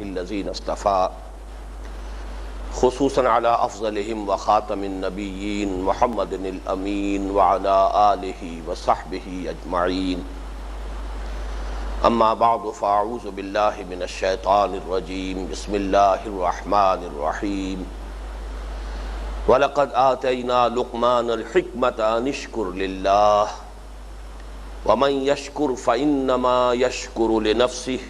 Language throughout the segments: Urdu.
الذين اصطفى خصوصا على افضلهم وخاتم النبيين محمد الامين وعلى آله وصحبه اجمعين. اما بعد فاعوذ بالله من الشيطان الرجيم. بسم الله الرحمن الرحيم. وَلَقَدْ آتَيْنَا لُقْمَانَ الْحِكْمَةَ أَنِ اشْكُرْ لِلَّهِ وَمَنْ يَشْكُرْ فَإِنَّمَا يَشْكُرُ لِنَفْسِهِ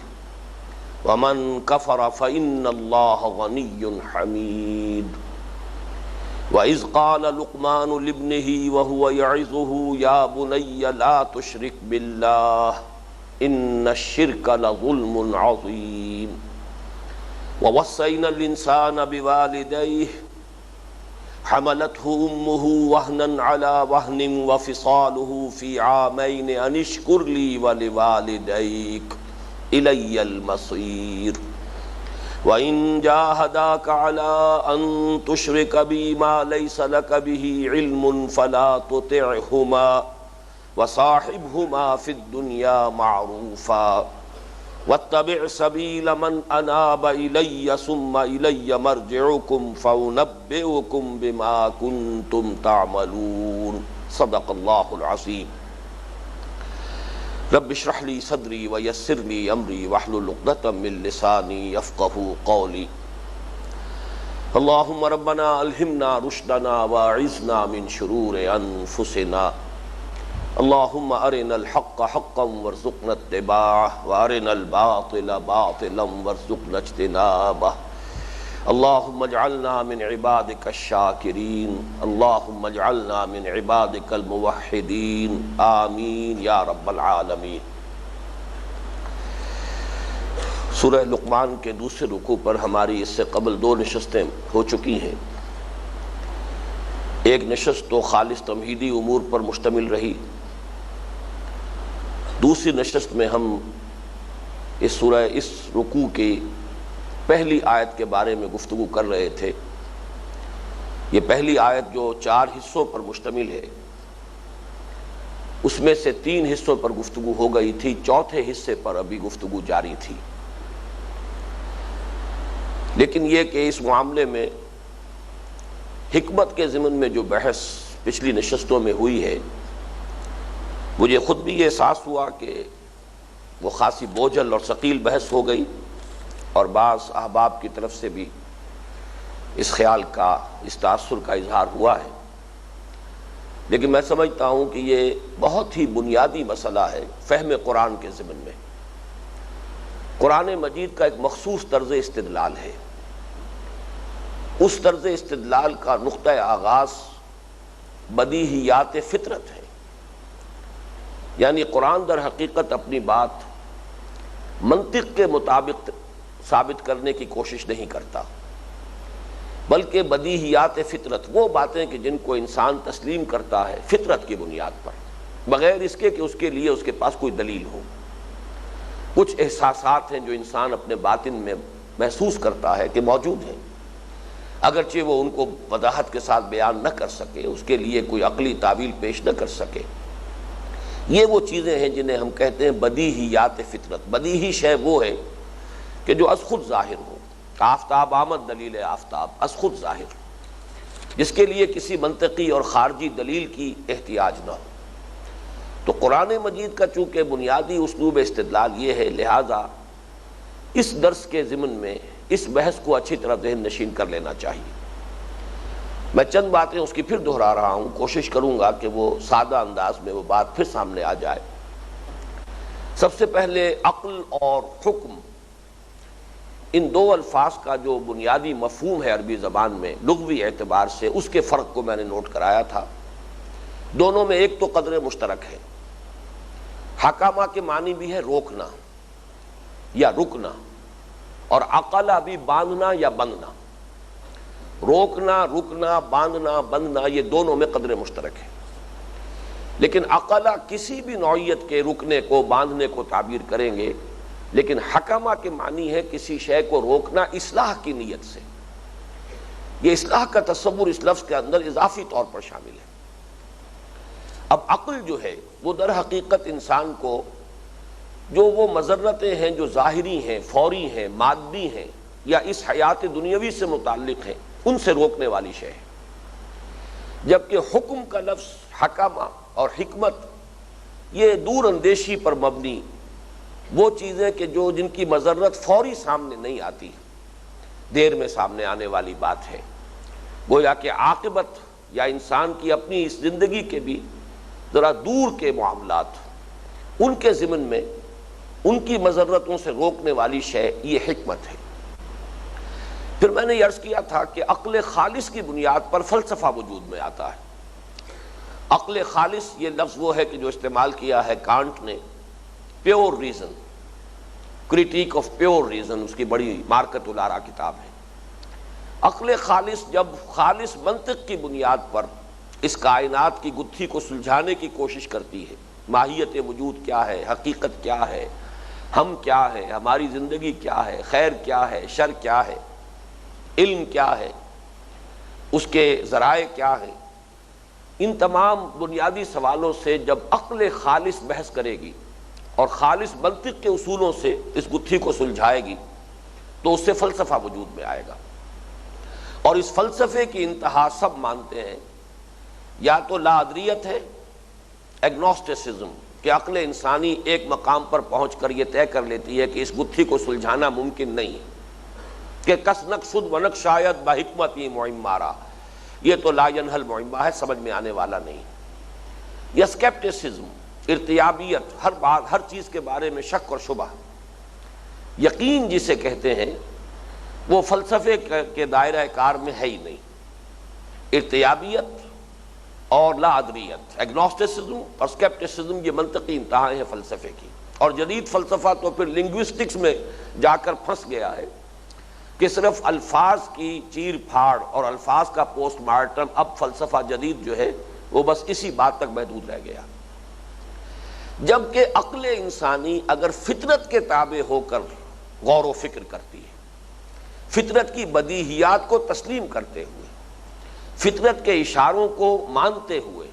وَمَنْ كَفَرَ فَإِنَّ اللَّهَ غَنِيٌّ حَمِيدٌ. وَإِذْ قَالَ لُقْمَانُ لِابْنِهِ وَهُوَ يَعِظُهُ يَا بُنَيَّ لَا تُشْرِكْ بِاللَّهِ إِنَّ الشِّرْكَ لَظُلْمٌ عَظِيمٌ. وَوَصَّيْنَا الْإِنسَانَ بِوَالِدَيْهِ حملته أمه وهنا على وهن وفصاله في عامين أن اشكر لي ولوالديك إلي المصير. وإن جاهداك على أن تشرك بي ما ليس لك به علم فلا تطعهما وصاحبهما في الدنيا معروفا واتبع سبيل من اناب الی ثم الی مرجعکم فانبئکم بما کنتم تعملون. صدق اللہ العظیم. رب اشرح لی صدری ویسر لی امری واحلل عقدۃ من لسانی یفقهوا قولی. اللہم ربنا الہمنا رشدنا واعذنا من شرور انفسنا. اللہم ارنا الحق حقا وارزقنا اتباعه وارنا الباطل باطلا وارزقنا اجتنابه. اللہم اجعلنا من عبادك الشاکرین. اللہم اجعلنا من عبادك الموحدین. آمین یا رب العالمین. سورہ لقمان کے دوسرے رکوع پر ہماری اس سے قبل 2 نشستیں ہو چکی ہیں. ایک نشست تو خالص تمہیدی امور پر مشتمل رہی. دوسری نشست میں ہم اس رکوع کی پہلی آیت کے بارے میں گفتگو کر رہے تھے. یہ پہلی آیت جو 4 حصوں پر مشتمل ہے اس میں سے 3 حصوں پر گفتگو ہو گئی تھی. چوتھے حصے پر ابھی گفتگو جاری تھی. لیکن یہ کہ اس معاملے میں حکمت کے ضمن میں جو بحث پچھلی نشستوں میں ہوئی ہے مجھے خود بھی یہ احساس ہوا کہ وہ خاصی بوجھل اور ثقیل بحث ہو گئی اور بعض احباب کی طرف سے بھی اس خیال کا اس تاثر کا اظہار ہوا ہے. لیکن میں سمجھتا ہوں کہ یہ بہت ہی بنیادی مسئلہ ہے فہم قرآن کے ضمن میں. قرآن مجید کا ایک مخصوص طرز استدلال ہے. اس طرز استدلال کا نقطہ آغاز بدیہیات فطرت ہے. یعنی قرآن در حقیقت اپنی بات منطق کے مطابق ثابت کرنے کی کوشش نہیں کرتا بلکہ بدیہیات فطرت، وہ باتیں کہ جن کو انسان تسلیم کرتا ہے فطرت کی بنیاد پر بغیر اس کے کہ اس کے لیے اس کے پاس کوئی دلیل ہو. کچھ احساسات ہیں جو انسان اپنے باطن میں محسوس کرتا ہے کہ موجود ہیں، اگرچہ وہ ان کو وضاحت کے ساتھ بیان نہ کر سکے، اس کے لیے کوئی عقلی تعویل پیش نہ کر سکے. یہ وہ چیزیں ہیں جنہیں ہم کہتے ہیں بدیہیات فطرت. بدیہی شے وہ ہے کہ جو از خود ظاہر ہو. آفتاب آمد دلیل آفتاب، از خود ظاہر، جس کے لیے کسی منطقی اور خارجی دلیل کی احتیاج نہ ہو. تو قرآن مجید کا چونکہ بنیادی اسلوب استدلال یہ ہے، لہذا اس درس کے ضمن میں اس بحث کو اچھی طرح ذہن نشین کر لینا چاہیے. میں چند باتیں اس کی پھر دہرا رہا ہوں، کوشش کروں گا کہ وہ سادہ انداز میں وہ بات پھر سامنے آ جائے. سب سے پہلے عقل اور حکم، ان 2 الفاظ کا جو بنیادی مفہوم ہے عربی زبان میں لغوی اعتبار سے، اس کے فرق کو میں نے نوٹ کرایا تھا. دونوں میں ایک تو قدر مشترک ہے. حکامہ کے معنی بھی ہے روکنا یا رکنا، اور عقلہ بھی باندھنا یا بندنا. روکنا، رکنا، باندھنا، بندنا، یہ دونوں میں قدر مشترک ہے. لیکن عقلہ کسی بھی نوعیت کے رکنے کو، باندھنے کو تعبیر کریں گے، لیکن حکمہ کے معنی ہے کسی شے کو روکنا اصلاح کی نیت سے. یہ اصلاح کا تصور اس لفظ کے اندر اضافی طور پر شامل ہے. اب عقل جو ہے وہ در حقیقت انسان کو جو وہ مضرتیں ہیں جو ظاہری ہیں، فوری ہیں، مادی ہیں یا اس حیات دنیاوی سے متعلق ہیں، ان سے روکنے والی شے ہے۔ جبکہ حکم کا لفظ حکمہ اور حکمت یہ دور اندیشی پر مبنی وہ چیزیں کہ جن کی مضرت فوری سامنے نہیں آتی، دیر میں سامنے آنے والی بات ہے، گویا کہ عاقبت یا انسان کی اپنی اس زندگی کے بھی ذرا دور کے معاملات، ان کے ضمن میں ان کی مضرتوں سے روکنے والی شے یہ حکمت ہے۔ پھر میں نے یہ عرض کیا تھا کہ عقل خالص کی بنیاد پر فلسفہ وجود میں آتا ہے۔ عقل خالص یہ لفظ وہ ہے کہ جو استعمال کیا ہے کانٹ نے، pure reason, critique of pure reason, اس کی بڑی مارکت الارا کتاب ہے۔ عقل خالص جب خالص منطق کی بنیاد پر اس کائنات کی گتھی کو سلجھانے کی کوشش کرتی ہے، ماہیت وجود کیا ہے، حقیقت کیا ہے، ہم کیا ہے، ہماری زندگی کیا ہے، خیر کیا ہے، شر کیا ہے، علم کیا ہے، اس کے ذرائع کیا ہیں، ان تمام بنیادی سوالوں سے جب عقل خالص بحث کرے گی اور خالص منطق کے اصولوں سے اس گتھی کو سلجھائے گی تو اس سے فلسفہ وجود میں آئے گا۔ اور اس فلسفے کی انتہا سب مانتے ہیں یا تو لا ادریت ہے، ایگنوسٹسزم، کہ عقل انسانی ایک مقام پر پہنچ کر یہ طے کر لیتی ہے کہ اس گتھی کو سلجھانا ممکن نہیں ہے، کہ کس نقصد و نق شاید بحکمتی معمارا، یہ تو لا ینحل معمہ ہے، سمجھ میں آنے والا نہیں۔ یا اسکیپٹسزم، ارتیابیت، ہر چیز کے بارے میں شک اور شبہ۔ یقین جسے کہتے ہیں وہ فلسفے کے دائرہ کار میں ہے ہی نہیں۔ ارتیابیت اور لا ادریت، ایگنوسٹسزم اور اسکیپٹسزم، یہ منطقی انتہائیں ہیں فلسفے کی۔ اور جدید فلسفہ تو پھر لنگوسٹکس میں جا کر پھنس گیا ہے کہ صرف الفاظ کی چیر پھاڑ اور الفاظ کا پوسٹ مارٹم، اب فلسفہ جدید جو ہے وہ بس اسی بات تک محدود رہ گیا۔ جبکہ عقل انسانی اگر فطرت کے تابع ہو کر غور و فکر کرتی ہے، فطرت کی بدیہیات کو تسلیم کرتے ہوئے، فطرت کے اشاروں کو مانتے ہوئے،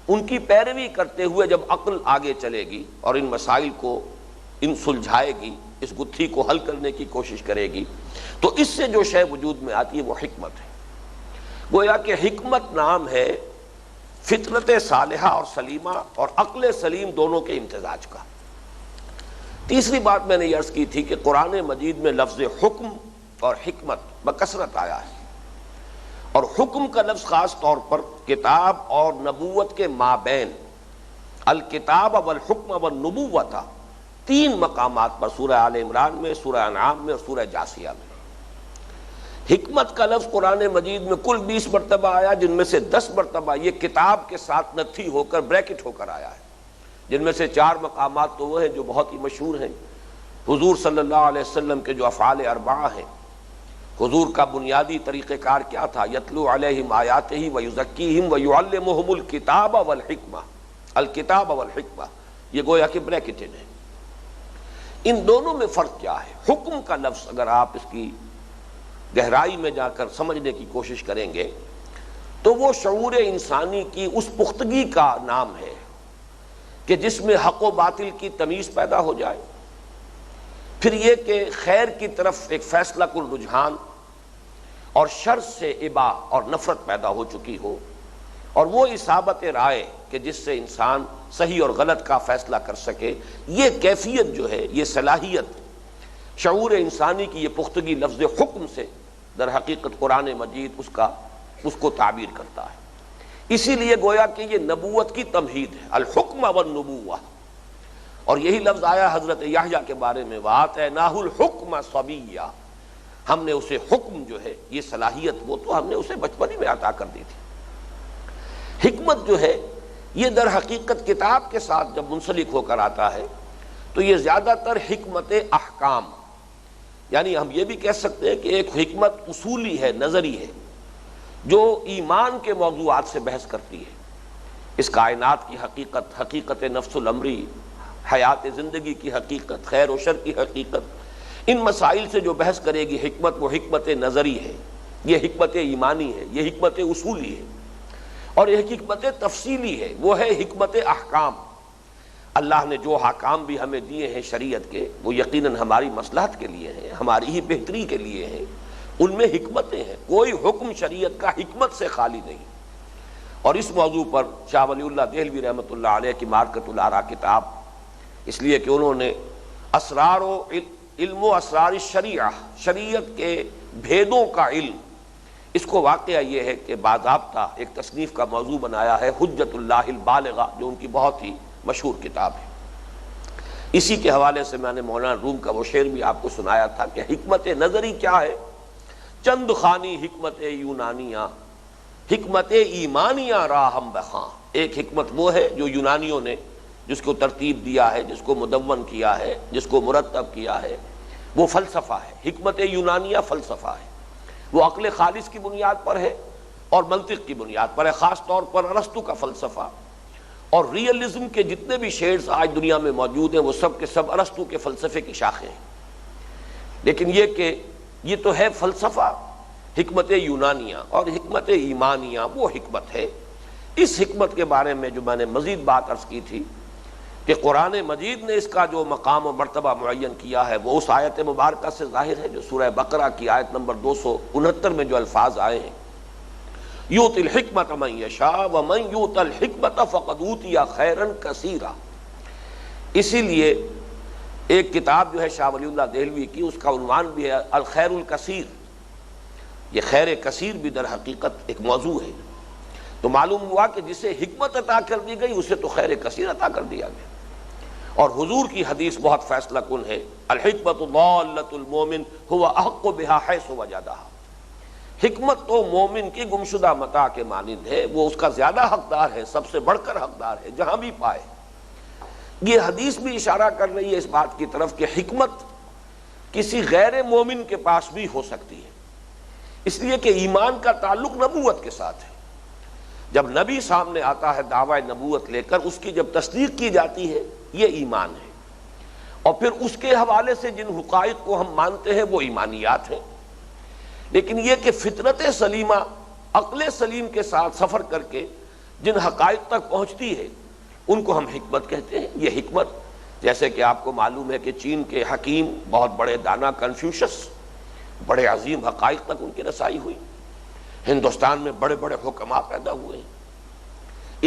ان کی پیروی کرتے ہوئے جب عقل آگے چلے گی اور ان مسائل کو سلجھائے گی، اس گتھی کو حل کرنے کی کوشش کرے گی، تو اس سے جو شے وجود میں آتی ہے وہ حکمت ہے۔ گویا کہ حکمت نام ہے فطرت صالحہ اور سلیمہ اور عقل سلیم دونوں کے امتزاج کا۔ تیسری بات میں نے یہ عرض کی تھی کہ قرآن مجید میں لفظ حکم اور حکمت بکثرت آیا ہے، اور حکم کا لفظ خاص طور پر کتاب اور نبوت کے مابین، الکتاب والحکم والنبوۃ، 3 مقامات پر، سورہ آل عمران میں، سورہ انعام میں اور سورہ جاثیہ میں۔ حکمت کا لفظ قرآن مجید میں کل 20 مرتبہ آیا، جن میں سے 10 مرتبہ یہ کتاب کے ساتھ نتھی ہو کر بریکٹ ہو کر آیا ہے، جن میں سے 4 مقامات تو وہ ہیں جو بہت ہی مشہور ہیں۔ حضور صلی اللہ علیہ وسلم کے جو افعال 4 ہیں، حضور کا بنیادی طریقہ کار کیا تھا؟ یتلو علیہم آیاتہ ویزکیہم ویعلمہم الکتاب والحکمہ، الکتاب والحکمہ، یہ گویا کہ بریکٹڈ ہے۔ ان دونوں میں فرق کیا ہے؟ حکم کا لفظ اگر آپ اس کی گہرائی میں جا کر سمجھنے کی کوشش کریں گے تو وہ شعور انسانی کی اس پختگی کا نام ہے کہ جس میں حق و باطل کی تمیز پیدا ہو جائے، پھر یہ کہ خیر کی طرف ایک فیصلہ کن رجحان اور شر سے ابا اور نفرت پیدا ہو چکی ہو، اور وہ اصابت رائے کہ جس سے انسان صحیح اور غلط کا فیصلہ کر سکے، یہ کیفیت جو ہے، یہ صلاحیت شعور انسانی کی، یہ پختگی لفظ حکم سے در حقیقت قرآن مجید اس کو تعبیر کرتا ہے۔ اسی لیے گویا کہ یہ نبوت کی تمہید ہے، الحکم والنبوہ، اور یہی لفظ آیا حضرت یحییٰ کے بارے میں، وَآتَيْنَاهُ الْحُکْمَ صَبِيًّا، ہم نے اسے حکم جو ہے، یہ صلاحیت وہ تو ہم نے اسے بچپن ہی میں عطا کر دی تھی۔ حکمت جو ہے یہ در حقیقت کتاب کے ساتھ جب منسلک ہو کر آتا ہے تو یہ زیادہ تر حکمت احکام، یعنی ہم یہ بھی کہہ سکتے ہیں کہ ایک حکمت اصولی ہے، نظری ہے، جو ایمان کے موضوعات سے بحث کرتی ہے، اس کائنات کی حقیقت، حقیقت نفس الامری، حیات زندگی کی حقیقت، خیر و شر کی حقیقت، ان مسائل سے جو بحث کرے گی حکمت، وہ حکمت نظری ہے، یہ حکمت ایمانی ہے، یہ حکمت اصولی ہے، اور یہ حکمت تفصیلی ہے، وہ ہے حکمت احکام۔ اللہ نے جو حکام بھی ہمیں دیے ہیں شریعت کے، وہ یقیناً ہماری مصلحت کے لیے ہیں، ہماری ہی بہتری کے لیے ہیں، ان میں حکمتیں ہیں، کوئی حکم شریعت کا حکمت سے خالی نہیں۔ اور اس موضوع پر شاہ ولی اللہ دہلوی رحمۃ اللہ علیہ کی معرکۃ الآراء کتاب، اس لیے کہ انہوں نے اسرار و علم و اسرار الشریعہ، شریعت کے بھیدوں کا علم، اس کو واقعہ یہ ہے کہ باضابطہ ایک تصنیف کا موضوع بنایا ہے، حجت اللہ البالغہ، جو ان کی بہت ہی مشہور کتاب ہے۔ اسی کے حوالے سے میں نے مولانا روم کا وہ شعر بھی آپ کو سنایا تھا کہ حکمت نظری کیا ہے، چند خانی حکمت یونانیہ، حکمت ایمانیہ راہم بخاں۔ ایک حکمت وہ ہے جو یونانیوں نے جس کو ترتیب دیا ہے، جس کو مدون کیا ہے، جس کو مرتب کیا ہے، وہ فلسفہ ہے۔ حکمت یونانیہ فلسفہ ہے، وہ عقل خالص کی بنیاد پر ہے اور منطق کی بنیاد پر ہے، خاص طور پر ارسطو کا فلسفہ اور ریئلزم کے جتنے بھی شیڈز آج دنیا میں موجود ہیں وہ سب کے سب ارسطو کے فلسفے کی شاخیں ہیں۔ لیکن یہ کہ یہ تو ہے فلسفہ حکمت یونانیہ، اور حکمت ایمانیہ وہ حکمت ہے۔ اس حکمت کے بارے میں جو میں نے مزید بات عرض کی تھی کہ قرآن مجید نے اس کا جو مقام و مرتبہ معین کیا ہے وہ اس آیت مبارکہ سے ظاہر ہے جو سورہ بقرہ کی آیت نمبر 269 میں جو الفاظ آئے ہیں، یؤتی الحکمۃ من یشاء ومن یؤت الحکمۃ فقد اوتی خیرا کثیرا۔ اسی لیے ایک کتاب جو ہے شاہ ولی اللہ دہلوی کی، اس کا عنوان بھی ہے الخیر الکثیر۔ یہ خیر کثیر بھی در حقیقت ایک موضوع ہے، تو معلوم ہوا کہ جسے حکمت عطا کر دی گئی اسے تو خیر کثیر عطا کر دیا گیا۔ اور حضور کی حدیث بہت فیصلہ کن ہے، الحکمت ضالۃ المومن هو احق بها حیث وجدها۔ حکمت تو مومن کی گمشدہ متاع کے مانند ہے، وہ اس کا زیادہ حقدار ہے، سب سے بڑھ کر حقدار ہے جہاں بھی پائے۔ یہ حدیث بھی اشارہ کر رہی ہے اس بات کی طرف کہ حکمت کسی غیر مومن کے پاس بھی ہو سکتی ہے، اس لیے کہ ایمان کا تعلق نبوت کے ساتھ ہے۔ جب نبی سامنے آتا ہے دعوی نبوت لے کر، اس کی جب تصدیق کی جاتی ہے یہ ایمان ہے، اور پھر اس کے حوالے سے جن حقائق کو ہم مانتے ہیں وہ ایمانیات ہیں۔ لیکن یہ کہ فطرت سلیمہ عقل سلیم کے ساتھ سفر کر کے جن حقائق تک پہنچتی ہے ان کو ہم حکمت کہتے ہیں۔ یہ حکمت جیسے کہ آپ کو معلوم ہے کہ چین کے حکیم بہت بڑے دانا کنفیوشس، بڑے عظیم حقائق تک ان کی رسائی ہوئی، ہندوستان میں بڑے بڑے حکماء پیدا ہوئے ہیں۔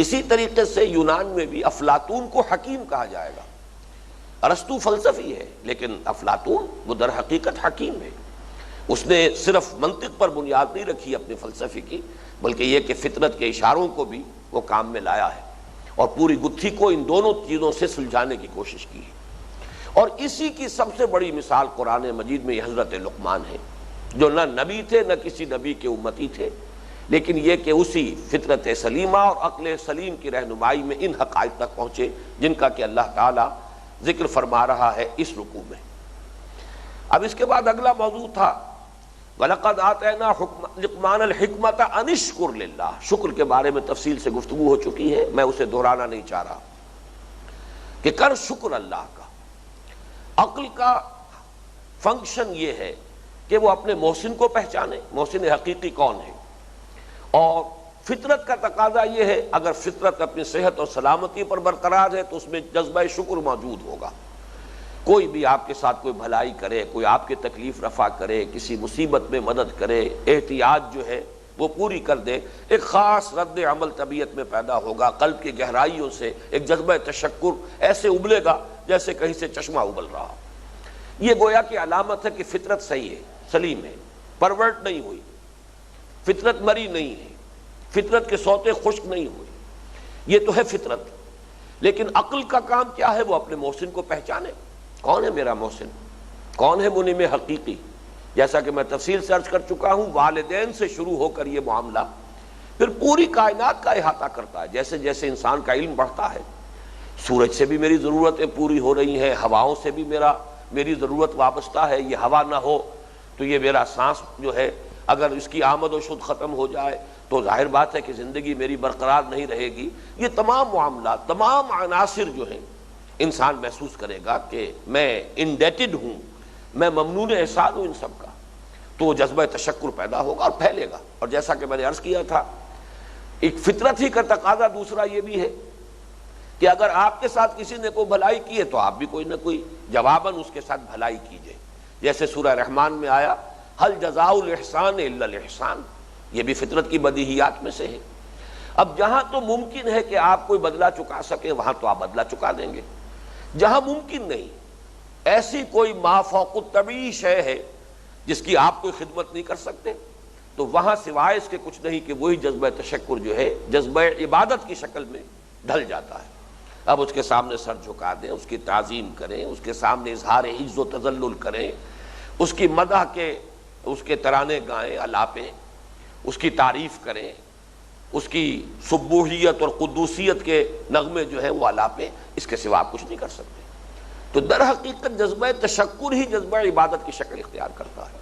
اسی طریقے سے یونان میں بھی افلاطون کو حکیم کہا جائے گا۔ ارسطو فلسفی ہے لیکن افلاطون وہ در حقیقت حکیم ہے۔ اس نے صرف منطق پر بنیاد نہیں رکھی اپنے فلسفے کی، بلکہ یہ کہ فطرت کے اشاروں کو بھی وہ کام میں لایا ہے اور پوری گتھی کو ان دونوں چیزوں سے سلجھانے کی کوشش کی ہے۔ اور اسی کی سب سے بڑی مثال قرآن مجید میں یہ حضرت لقمان ہے، جو نہ نبی تھے نہ کسی نبی کے امتی تھے، لیکن یہ کہ اسی فطرت سلیمہ اور عقل سلیم کی رہنمائی میں ان حقائق تک پہنچے جن کا کہ اللہ تعالیٰ ذکر فرما رہا ہے اس رکوع میں۔ اب اس کے بعد اگلا موضوع تھا وَلَقَدْ آتَيْنَا لُقْمَانَ الْحِكْمَةَ أَنِ اشْكُرْ لِلَّهِ۔ شکر کے بارے میں تفصیل سے گفتگو ہو چکی ہے، میں اسے دہرانا نہیں چاہ رہا کہ کر شکر اللہ کا۔ عقل کا فنکشن یہ ہے کہ وہ اپنے محسن کو پہچانے، محسن حقیقی کون ہے، اور فطرت کا تقاضا یہ ہے اگر فطرت اپنی صحت اور سلامتی پر برقرار ہے تو اس میں جذبہ شکر موجود ہوگا۔ کوئی بھی آپ کے ساتھ کوئی بھلائی کرے، کوئی آپ کی تکلیف رفع کرے، کسی مصیبت میں مدد کرے، احتیاط جو ہے وہ پوری کر دے، ایک خاص رد عمل طبیعت میں پیدا ہوگا، قلب کی گہرائیوں سے ایک جذبہ تشکر ایسے ابلے گا جیسے کہیں سے چشمہ ابل رہا۔ یہ گویا کہ علامت ہے کہ فطرت صحیح ہے، سلیم ہے، پرورٹ نہیں ہوئی، فطرت مری نہیں ہے، فطرت کے سوتے خشک نہیں ہوئے، یہ تو ہے فطرت۔ لیکن عقل کا کام کیا ہے؟ وہ اپنے محسن کو پہچانے، کون ہے میرا محسن، کون ہے منعم حقیقی۔ جیسا کہ میں تفصیل سے عرض کر چکا ہوں، والدین سے شروع ہو کر یہ معاملہ پھر پوری کائنات کا احاطہ کرتا ہے۔ جیسے جیسے انسان کا علم بڑھتا ہے، سورج سے بھی میری ضرورتیں پوری ہو رہی ہیں، ہواؤں سے بھی میری ضرورت وابستہ ہے، یہ ہوا نہ ہو تو یہ میرا سانس جو ہے اگر اس کی آمد و شد ختم ہو جائے تو ظاہر بات ہے کہ زندگی میری برقرار نہیں رہے گی۔ یہ تمام معاملات، تمام عناصر جو ہیں انسان محسوس کرے گا کہ میں انڈیٹڈ ہوں، میں ممنون احسان ہوں ان سب کا، تو وہ جذبہ تشکر پیدا ہوگا اور پھیلے گا۔ اور جیسا کہ میں نے عرض کیا تھا، ایک فطرت ہی کا تقاضا دوسرا یہ بھی ہے کہ اگر آپ کے ساتھ کسی نے کوئی بھلائی کی ہے تو آپ بھی کوئی نہ کوئی جواباً اس کے ساتھ بھلائی کیجئے. جیسے سورہ رحمان میں آیا ہل جزاء الاحسان الا الاحسان، یہ بھی فطرت کی بدیہیات میں سے ہے. اب جہاں تو ممکن ہے کہ آپ کوئی بدلہ چکا سکیں وہاں تو آپ بدلہ چکا دیں گے، جہاں ممکن نہیں، ایسی کوئی ما فوق الطبیعی شے ہے جس کی آپ کوئی خدمت نہیں کر سکتے، تو وہاں سوائے اس کے کچھ نہیں کہ وہی جذبہ تشکر جو ہے جذبہ عبادت کی شکل میں ڈھل جاتا ہے. اب اس کے سامنے سر جھکا دیں، اس کی تعظیم کریں، اس کے سامنے اظہار عز و تذلل کریں، اس کی مدح کے اس کے ترانے گائیں، الاپیں، اس کی تعریف کریں، اس کی سبوحیت اور قدوسیت کے نغمے جو ہیں وہ الاپیں، اس کے سوا آپ کچھ نہیں کر سکتے. تو در حقیقت جذبہ تشکر ہی جذبہ عبادت کی شکل اختیار کرتا ہے.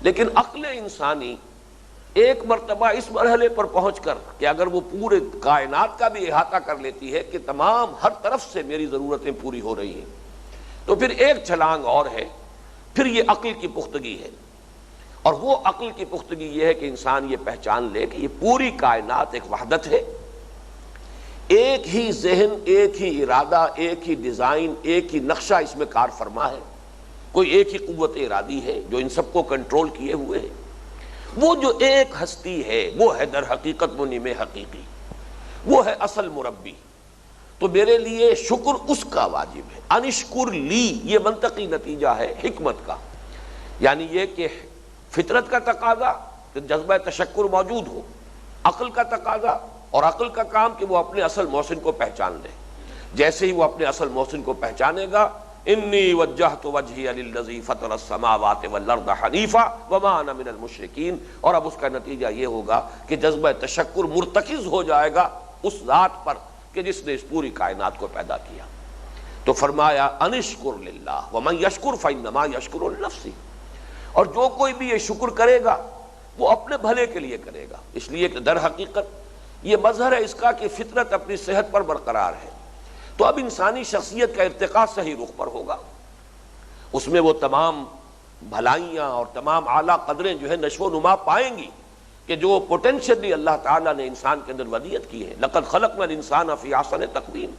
لیکن عقل انسانی ایک مرتبہ اس مرحلے پر پہنچ کر کہ اگر وہ پورے کائنات کا بھی احاطہ کر لیتی ہے کہ تمام ہر طرف سے میری ضرورتیں پوری ہو رہی ہیں، تو پھر ایک چھلانگ اور ہے، پھر یہ عقل کی پختگی ہے. اور وہ عقل کی پختگی یہ ہے کہ انسان یہ پہچان لے کہ یہ پوری کائنات ایک وحدت ہے، ایک ہی ذہن، ایک ہی ارادہ، ایک ہی ڈیزائن، ایک ہی نقشہ اس میں کار فرما ہے. کوئی ایک ہی قوت ارادی ہے جو ان سب کو کنٹرول کیے ہوئے ہے. وہ جو ایک ہستی ہے وہ ہے در حقیقت منعم حقیقی، وہ ہے اصل مربی. تو میرے لیے شکر اس کا واجب ہے. انشکر لی، یہ منطقی نتیجہ ہے حکمت کا، یعنی یہ کہ فطرت کا تقاضا کہ جذبہ تشکر موجود ہو، عقل کا تقاضا اور عقل کا کام کہ وہ اپنے اصل محسن کو پہچان لے. جیسے ہی وہ اپنے اصل محسن کو پہچانے گا، انی وجہت وجہی للذی فطر السماوات والارض حنیفا وما انا من المشرکین. اور اب اس کا نتیجہ یہ ہوگا کہ جذبہ تشکر مرتکز ہو جائے گا اس ذات پر کہ جس نے اس پوری کائنات کو پیدا کیا. تو فرمایا انشکر للہ ومن یشکر فانما یشکر لنفسہ، اور جو کوئی بھی یہ شکر کرے گا وہ اپنے بھلے کے لیے کرے گا. اس لیے کہ در حقیقت یہ مظہر ہے اس کا کہ فطرت اپنی صحت پر برقرار ہے. تو اب انسانی شخصیت کا ارتقاء صحیح رخ پر ہوگا، اس میں وہ تمام بھلائیاں اور تمام اعلیٰ قدریں جو ہے نشو و نما پائیں گی کہ جو پوٹینشلی اللہ تعالیٰ نے انسان کے اندر ودیت کی ہے. لقد خلقنا الانسان فی احسن تقویم.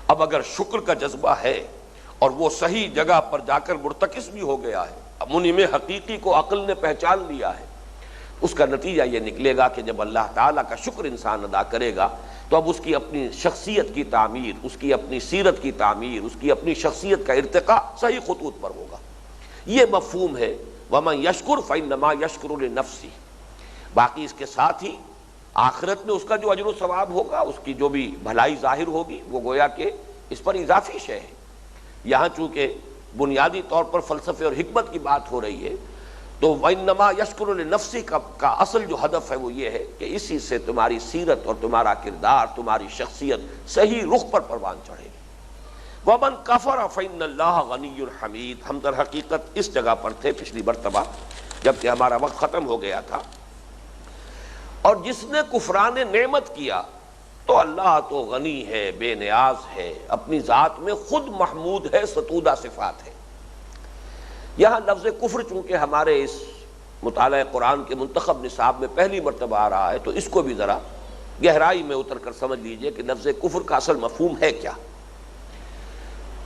اب اگر شکر کا جذبہ ہے اور وہ صحیح جگہ پر جا کر مرتکز بھی ہو گیا ہے، منعم حقیقی کو عقل نے پہچان لیا ہے، اس کا نتیجہ یہ نکلے گا کہ جب اللہ تعالیٰ کا شکر انسان ادا کرے گا تو اب اس کی اپنی شخصیت کی تعمیر، اس کی اپنی سیرت کی تعمیر، اس کی اپنی شخصیت کا ارتقاء صحیح خطوط پر ہوگا. یہ مفہوم ہے وَمَن يَشْكُرْ فَإِنَّمَا يَشْكُرُ لِنَفْسِهِ. باقی اس کے ساتھ ہی آخرت میں اس کا جو اجر و ثواب ہوگا، اس کی جو بھی بھلائی ظاہر ہوگی، وہ گویا کہ اس پر اضافی شے ہے. یہاں چونکہ بنیادی طور پر فلسفے اور حکمت کی بات ہو رہی ہے، تو وَإِنَّمَا يَشْكُرُ لِنَفْسِهِ کا اصل جو ہدف ہے وہ یہ ہے کہ اسی سے تمہاری سیرت اور تمہارا کردار، تمہاری شخصیت صحیح رخ پر پروان چڑھے گی. وَمَن كَفَرَ فَإِنَّ اللَّهَ غَنِيٌّ حَمِيدٌ. ہم در حقیقت اس جگہ پر تھے پچھلی مرتبہ جبکہ ہمارا وقت ختم ہو گیا تھا. اور جس نے کفران نعمت کیا تو اللہ تو غنی ہے، بے نیاز ہے، اپنی ذات میں خود محمود ہے، ستودہ صفات ہے. یہاں لفظ کفر چونکہ ہمارے اس مطالعہ قرآن کے منتخب نصاب میں پہلی مرتبہ آ رہا ہے تو اس کو بھی ذرا گہرائی میں اتر کر سمجھ لیجئے کہ لفظ کفر کا اصل مفہوم ہے کیا.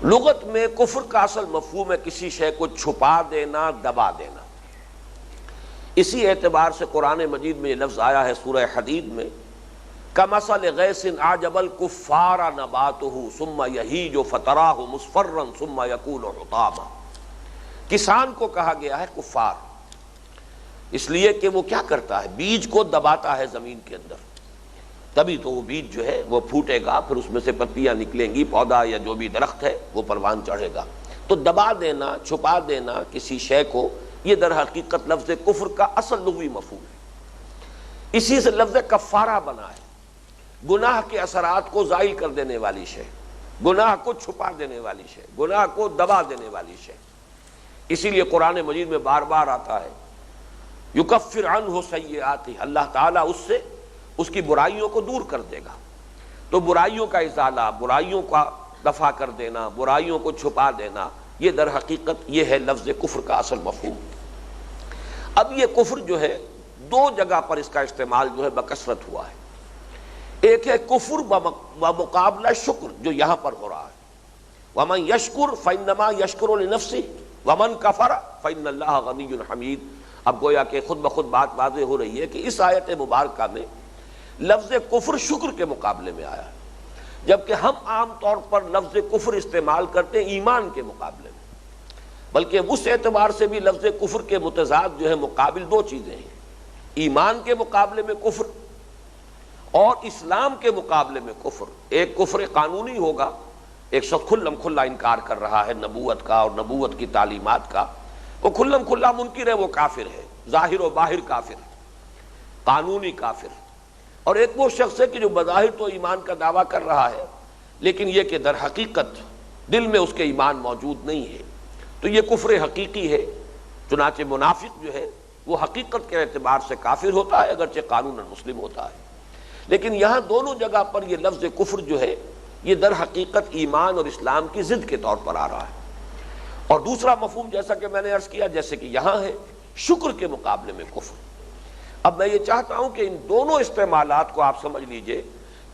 لغت میں کفر کا اصل مفہوم ہے کسی شے کو چھپا دینا، دبا دینا. اسی اعتبار سے قرآن مجید میں یہ لفظ آیا ہے سورہ حدید میں کَمَثَلِ غَيْثٍ أَعْجَبَ الْكُفَّارَ نَبَاتُهُ ثُمَّ يَهِيجُ فَتَرَاهُ مُصْفَرًّا ثُمَّ يَكُونُ حُطَامًا. کسان کو کہا گیا ہے کفار، اس لیے کہ وہ کیا کرتا ہے، بیج کو دباتا ہے زمین کے اندر، تبھی تو وہ بیج جو ہے وہ پھوٹے گا، پھر اس میں سے پتیاں نکلیں گی، پودا یا جو بھی درخت ہے وہ پروان چڑھے گا. تو دبا دینا، چھپا دینا کسی شے کو، یہ در حقیقت لفظ کفر کا اصل لغوی مفہوم ہے. اسی سے لفظ کفارہ بنا ہے، گناہ کے اثرات کو زائل کر دینے والی شے، گناہ کو چھپا دینے والی شے، گناہ کو دبا دینے والی شے. اسی لیے قرآن مجید میں بار بار آتا ہے یکفر عنہ سیئاتہ، اللہ تعالیٰ اس سے اس کی برائیوں کو دور کر دے گا. تو برائیوں کا ازالہ، برائیوں کا دفع کر دینا، برائیوں کو چھپا دینا، یہ در حقیقت یہ ہے لفظ کفر کا اصل مفہوم. اب یہ کفر جو ہے دو جگہ پر اس کا استعمال جو ہے بکثرت ہوا ہے. ایک ہے کفر بمقابلہ شکر جو یہاں پر ہو رہا ہے، وَمَن يَشْكُرْ فَإِنَّمَا يَشْكُرُ لِنَفْسِهِ وَمَن كَفَرَ فَإِنَّ اللَّهَ غَنِيٌّ حَمِيدٌ۔ اب گویا کہ خود بخود بات واضح ہو رہی ہے کہ اس آیت مبارکہ میں لفظ کفر شکر کے مقابلے میں آیا ہے، جبکہ ہم عام طور پر لفظ کفر استعمال کرتے ہیں ایمان کے مقابلے میں، بلکہ اس اعتبار سے بھی لفظ کفر کے متضاد جو ہے مقابل دو چیزیں ہیں، ایمان کے مقابلے میں کفر اور اسلام کے مقابلے میں کفر۔ ایک کفر قانونی ہوگا، ایک شخص کھلم کھلا انکار کر رہا ہے نبوت کا اور نبوت کی تعلیمات کا، وہ کھلم کھلا منکر ہے، وہ کافر ہے، ظاہر و باہر کافر ہے، قانونی کافر ہے۔ اور ایک وہ شخص ہے کہ جو بظاہر تو ایمان کا دعویٰ کر رہا ہے، لیکن یہ کہ در حقیقت دل میں اس کے ایمان موجود نہیں ہے، تو یہ کفر حقیقی ہے۔ چنانچہ منافق جو ہے وہ حقیقت کے اعتبار سے کافر ہوتا ہے، اگرچہ قانوناً مسلم ہوتا ہے، لیکن یہاں دونوں جگہ پر یہ لفظ کفر جو ہے یہ در حقیقت ایمان اور اسلام کی ضد کے طور پر آ رہا ہے۔ اور دوسرا مفہوم جیسا کہ میں نے عرض کیا، جیسے کہ یہاں ہے شکر کے مقابلے میں کفر۔ اب میں یہ چاہتا ہوں کہ ان دونوں استعمالات کو آپ سمجھ لیجئے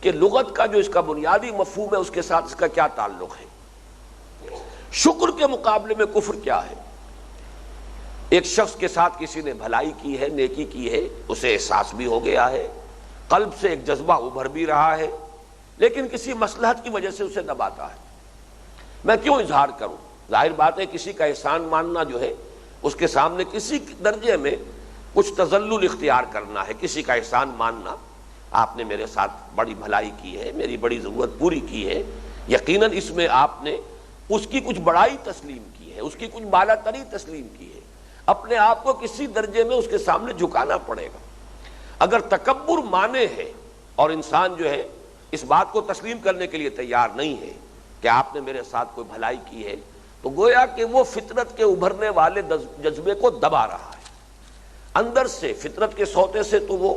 کہ لغت کا جو اس کا بنیادی مفہوم ہے اس کے ساتھ اس کا کیا تعلق ہے۔ شکر کے مقابلے میں کفر کیا ہے؟ ایک شخص کے ساتھ کسی نے بھلائی کی ہے، نیکی کی ہے، اسے احساس بھی ہو گیا ہے، قلب سے ایک جذبہ ابھر بھی رہا ہے، لیکن کسی مصلحت کی وجہ سے اسے دباتا ہے۔ میں کیوں اظہار کروں؟ ظاہر بات ہے کسی کا احسان ماننا جو ہے اس کے سامنے کسی درجے میں کچھ تذلل اختیار کرنا ہے، کسی کا احسان ماننا، آپ نے میرے ساتھ بڑی بھلائی کی ہے، میری بڑی ضرورت پوری کی ہے، یقیناً اس میں آپ نے اس کی کچھ بڑائی تسلیم کی ہے، اس کی کچھ بالا تری تسلیم کی ہے، اپنے آپ کو کسی درجے میں اس کے سامنے جھکانا پڑے گا۔ اگر تکبر مانے ہے اور انسان جو ہے اس بات کو تسلیم کرنے کے لیے تیار نہیں ہے کہ آپ نے میرے ساتھ کوئی بھلائی کی ہے، تو گویا کہ وہ فطرت کے ابھرنے والے جذبے کو دبا رہا ہے۔ اندر سے فطرت کے سوتے سے تو وہ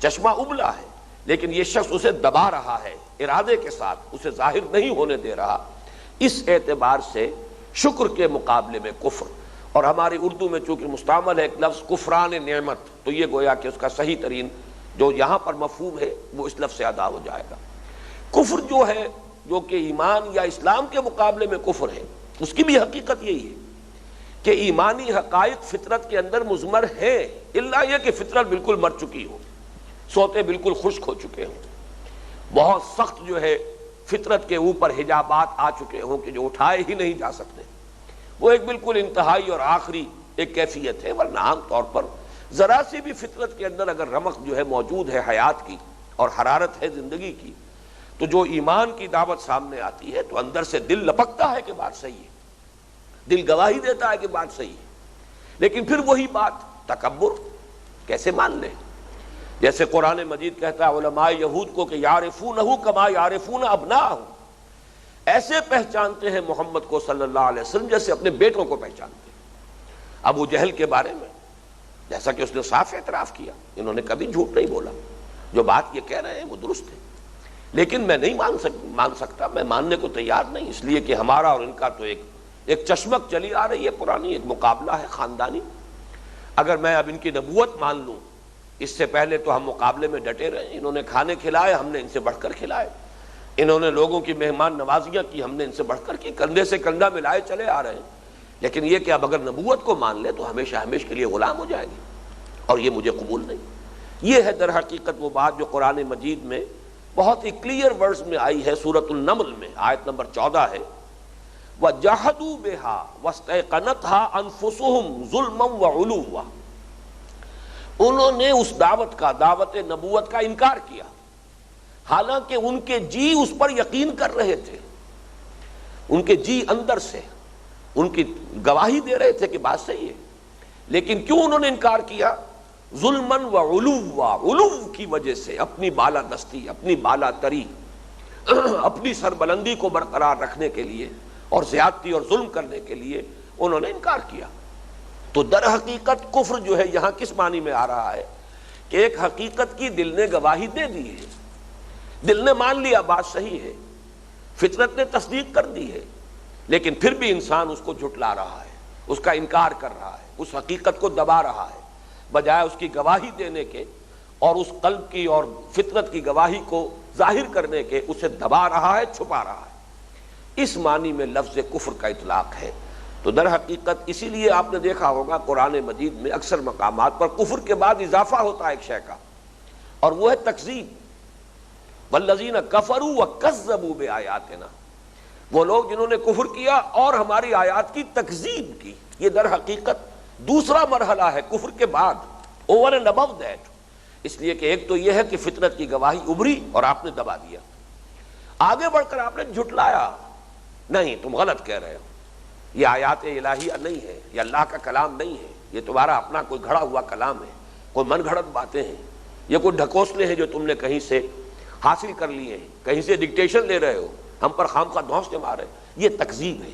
چشمہ ابلا ہے، لیکن یہ شخص اسے دبا رہا ہے، ارادے کے ساتھ اسے ظاہر نہیں ہونے دے رہا۔ اس اعتبار سے شکر کے مقابلے میں کفر، اور ہماری اردو میں چونکہ مستعمل ہے ایک لفظ کفران نعمت، تو یہ گویا کہ اس کا صحیح ترین جو یہاں پر مفہوم ہے وہ اس لفظ سے ادا ہو جائے گا۔ کفر جو ہے جو کہ ایمان یا اسلام کے مقابلے میں کفر ہے، اس کی بھی حقیقت یہی ہے کہ ایمانی حقائق فطرت کے اندر مضمر ہیں، الا یہ کہ فطرت بالکل مر چکی ہو، سوتے بالکل خشک ہو چکے ہوں، بہت سخت جو ہے فطرت کے اوپر حجابات آ چکے ہوں کہ جو اٹھائے ہی نہیں جا سکتے، وہ ایک بالکل انتہائی اور آخری ایک کیفیت ہے۔ ورنہ عام طور پر ذرا سی بھی فطرت کے اندر اگر رمق جو ہے موجود ہے حیات کی اور حرارت ہے زندگی کی، تو جو ایمان کی دعوت سامنے آتی ہے تو اندر سے دل لپکتا ہے کہ بات صحیح ہے، دل گواہی دیتا ہے کہ بات صحیح ہے، لیکن پھر وہی بات تکبر کیسے مان لیں؟ جیسے قرآن مجید کہتا ہے علماء یہود کو کہ یعرفونہ کما یعرفون ابناءہم، ایسے پہچانتے ہیں محمد کو صلی اللہ علیہ وسلم جیسے اپنے بیٹوں کو پہچانتے ہیں۔ ابو جہل کے بارے میں جیسا کہ اس نے صاف اعتراف کیا، انہوں نے کبھی جھوٹ نہیں بولا، جو بات یہ کہہ رہے ہیں وہ درست ہے، لیکن میں نہیں مان سکتا، میں ماننے کو تیار نہیں، اس لیے کہ ہمارا اور ان کا تو ایک چشمک چلی آ رہی ہے پرانی، ایک مقابلہ ہے خاندانی۔ اگر میں اب ان کی نبوت مان لوں، اس سے پہلے تو ہم مقابلے میں ڈٹے رہے، انہوں نے کھانے کھلائے، ہم نے ان سے بڑھ کر کھلائے، انہوں نے لوگوں کی مہمان نوازیاں کی، ہم نے ان سے بڑھ کر کی، کندھے سے کندھا ملائے چلے آ رہے ہیں، لیکن یہ کہ اب اگر نبوت کو مان لے تو ہمیشہ ہمیشہ کے لیے غلام ہو جائے گی، اور یہ مجھے قبول نہیں۔ یہ ہے در حقیقت وہ بات جو قرآن مجید میں بہت ہی کلیئر ورڈز میں آئی ہے، سورۃ النمل میں آیت نمبر 14 ہے، وَجَحَدُوا بِهَا وَاسْتَيْقَنَتْهَا أَنفُسُهُمْ ظُلْمًا وَعُلُوًّا، انہوں نے اس دعوت کا، دعوت نبوت کا انکار کیا، حالانکہ ان کے جی اس پر یقین کر رہے تھے، ان کے جی اندر سے ان کی گواہی دے رہے تھے کہ بات صحیح ہے، لیکن کیوں انہوں نے انکار کیا؟ ظلماً وعلوا، علو کی وجہ سے، اپنی بالا دستی، اپنی بالا تری، اپنی سربلندی کو برقرار رکھنے کے لیے اور زیادتی اور ظلم کرنے کے لیے انہوں نے انکار کیا۔ تو در حقیقت کفر جو ہے یہاں کس معنی میں آ رہا ہے کہ ایک حقیقت کی دل نے گواہی دے دی ہے، دل نے مان لیا بات صحیح ہے، فطرت نے تصدیق کر دی ہے، لیکن پھر بھی انسان اس کو جھٹلا رہا ہے، اس کا انکار کر رہا ہے، اس حقیقت کو دبا رہا ہے، بجائے اس کی گواہی دینے کے اور اس قلب کی اور فطرت کی گواہی کو ظاہر کرنے کے اسے دبا رہا ہے، چھپا رہا ہے۔ اس معنی میں لفظ کفر کا اطلاق ہے۔ تو در حقیقت اسی لیے آپ نے دیکھا ہوگا قرآن مجید میں اکثر مقامات پر کفر کے بعد اضافہ ہوتا ہے ایک شے کا، اور وہ ہے تکذیب۔ والذین کفروا وکذبوا بآیاتنا، وہ لوگ جنہوں نے کفر کیا اور ہماری آیات کی تکذیب کی۔ یہ در حقیقت دوسرا مرحلہ ہے کفر کے بعد، اوور اینڈ ابو دیٹ۔ اس لیے کہ ایک تو یہ ہے کہ فطرت کی گواہی ابھری اور آپ نے دبا دیا، آگے بڑھ کر آپ نے جھٹلایا، نہیں تم غلط کہہ رہے ہو، یہ آیات الہیہ نہیں ہے، یہ اللہ کا کلام نہیں ہے، یہ تمہارا اپنا کوئی گھڑا ہوا کلام ہے، کوئی من گھڑت باتیں ہیں، یہ کوئی ڈھکوسلے ہیں جو تم نے کہیں سے حاصل کر لیے ہیں، کہیں سے ڈکٹیشن لے رہے ہو، ہم پر خامخواہ دھونس مار رہے ہیں، یہ تکذیب ہے۔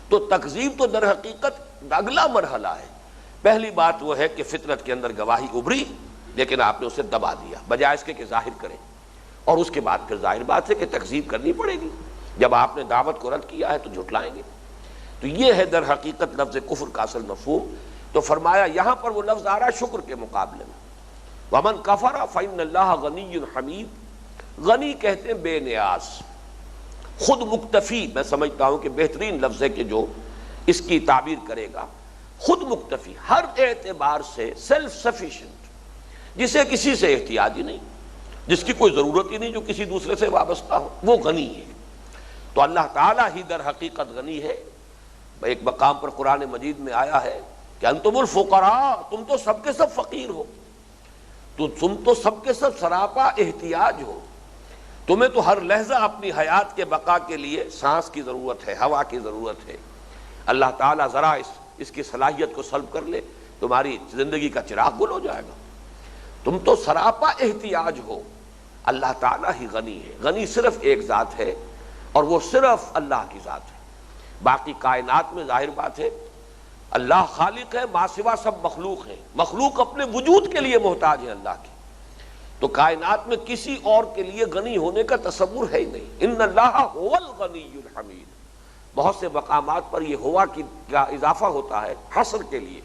تو تکذیب تو در حقیقت اگلا مرحلہ ہے۔ پہلی بات وہ ہے کہ فطرت کے اندر گواہی ابھری لیکن آپ نے اسے دبا دیا بجائے اس کے ظاہر کریں، اور اس کے بعد پھر ظاہر بات ہے کہ تکذیب کرنی پڑے گی، جب آپ نے دعوت کو رد کیا ہے تو جھٹلائیں گے۔ تو یہ ہے در حقیقت لفظ کفر کا اصل مفہوم۔ تو فرمایا یہاں پر وہ لفظ آ رہا ہے شکر کے مقابلے میں، وَمَنْ كَفَرَ فَإِنَّ اللَّهَ غَنِيٌّ حَمِيدٌ۔ غنی کہتے ہیں بے نیاز، خود مکتفی، میں سمجھتا ہوں کہ بہترین لفظ ہے کہ جو اس کی تعبیر کرے گا، خود مکتفی، ہر اعتبار سے سیلف سفیشینٹ، جسے کسی سے احتیاج ہی نہیں، جس کی کوئی ضرورت ہی نہیں جو کسی دوسرے سے وابستہ ہو، وہ غنی ہے۔ تو اللہ تعالیٰ ہی در حقیقت غنی ہے۔ ایک مقام پر قرآن مجید میں آیا ہے کہ انتم الفقراء، تم تو سب کے سب فقیر ہو، تو تم تو سب کے سب سراپا احتیاج ہو، تمہیں تو ہر لحظہ اپنی حیات کے بقا کے لیے سانس کی ضرورت ہے، ہوا کی ضرورت ہے۔ اللہ تعالیٰ ذرا اس کی صلاحیت کو سلب کر لے، تمہاری زندگی کا چراغ گل ہو جائے گا، تم تو سراپا احتیاج ہو۔ اللہ تعالیٰ ہی غنی ہے۔ غنی صرف ایک ذات ہے اور وہ صرف اللہ کی ذات ہے۔ باقی کائنات میں ظاہر بات ہے اللہ خالق ہے، ما سوا سب مخلوق ہیں، مخلوق اپنے وجود کے لیے محتاج ہے اللہ کی۔ تو کائنات میں کسی اور کے لیے غنی ہونے کا تصور ہے ہی نہیں۔ ان اللہ هو الغنی الحمید۔ بہت سے مقامات پر یہ ہوا کا اضافہ ہوتا ہے حصر کے لیے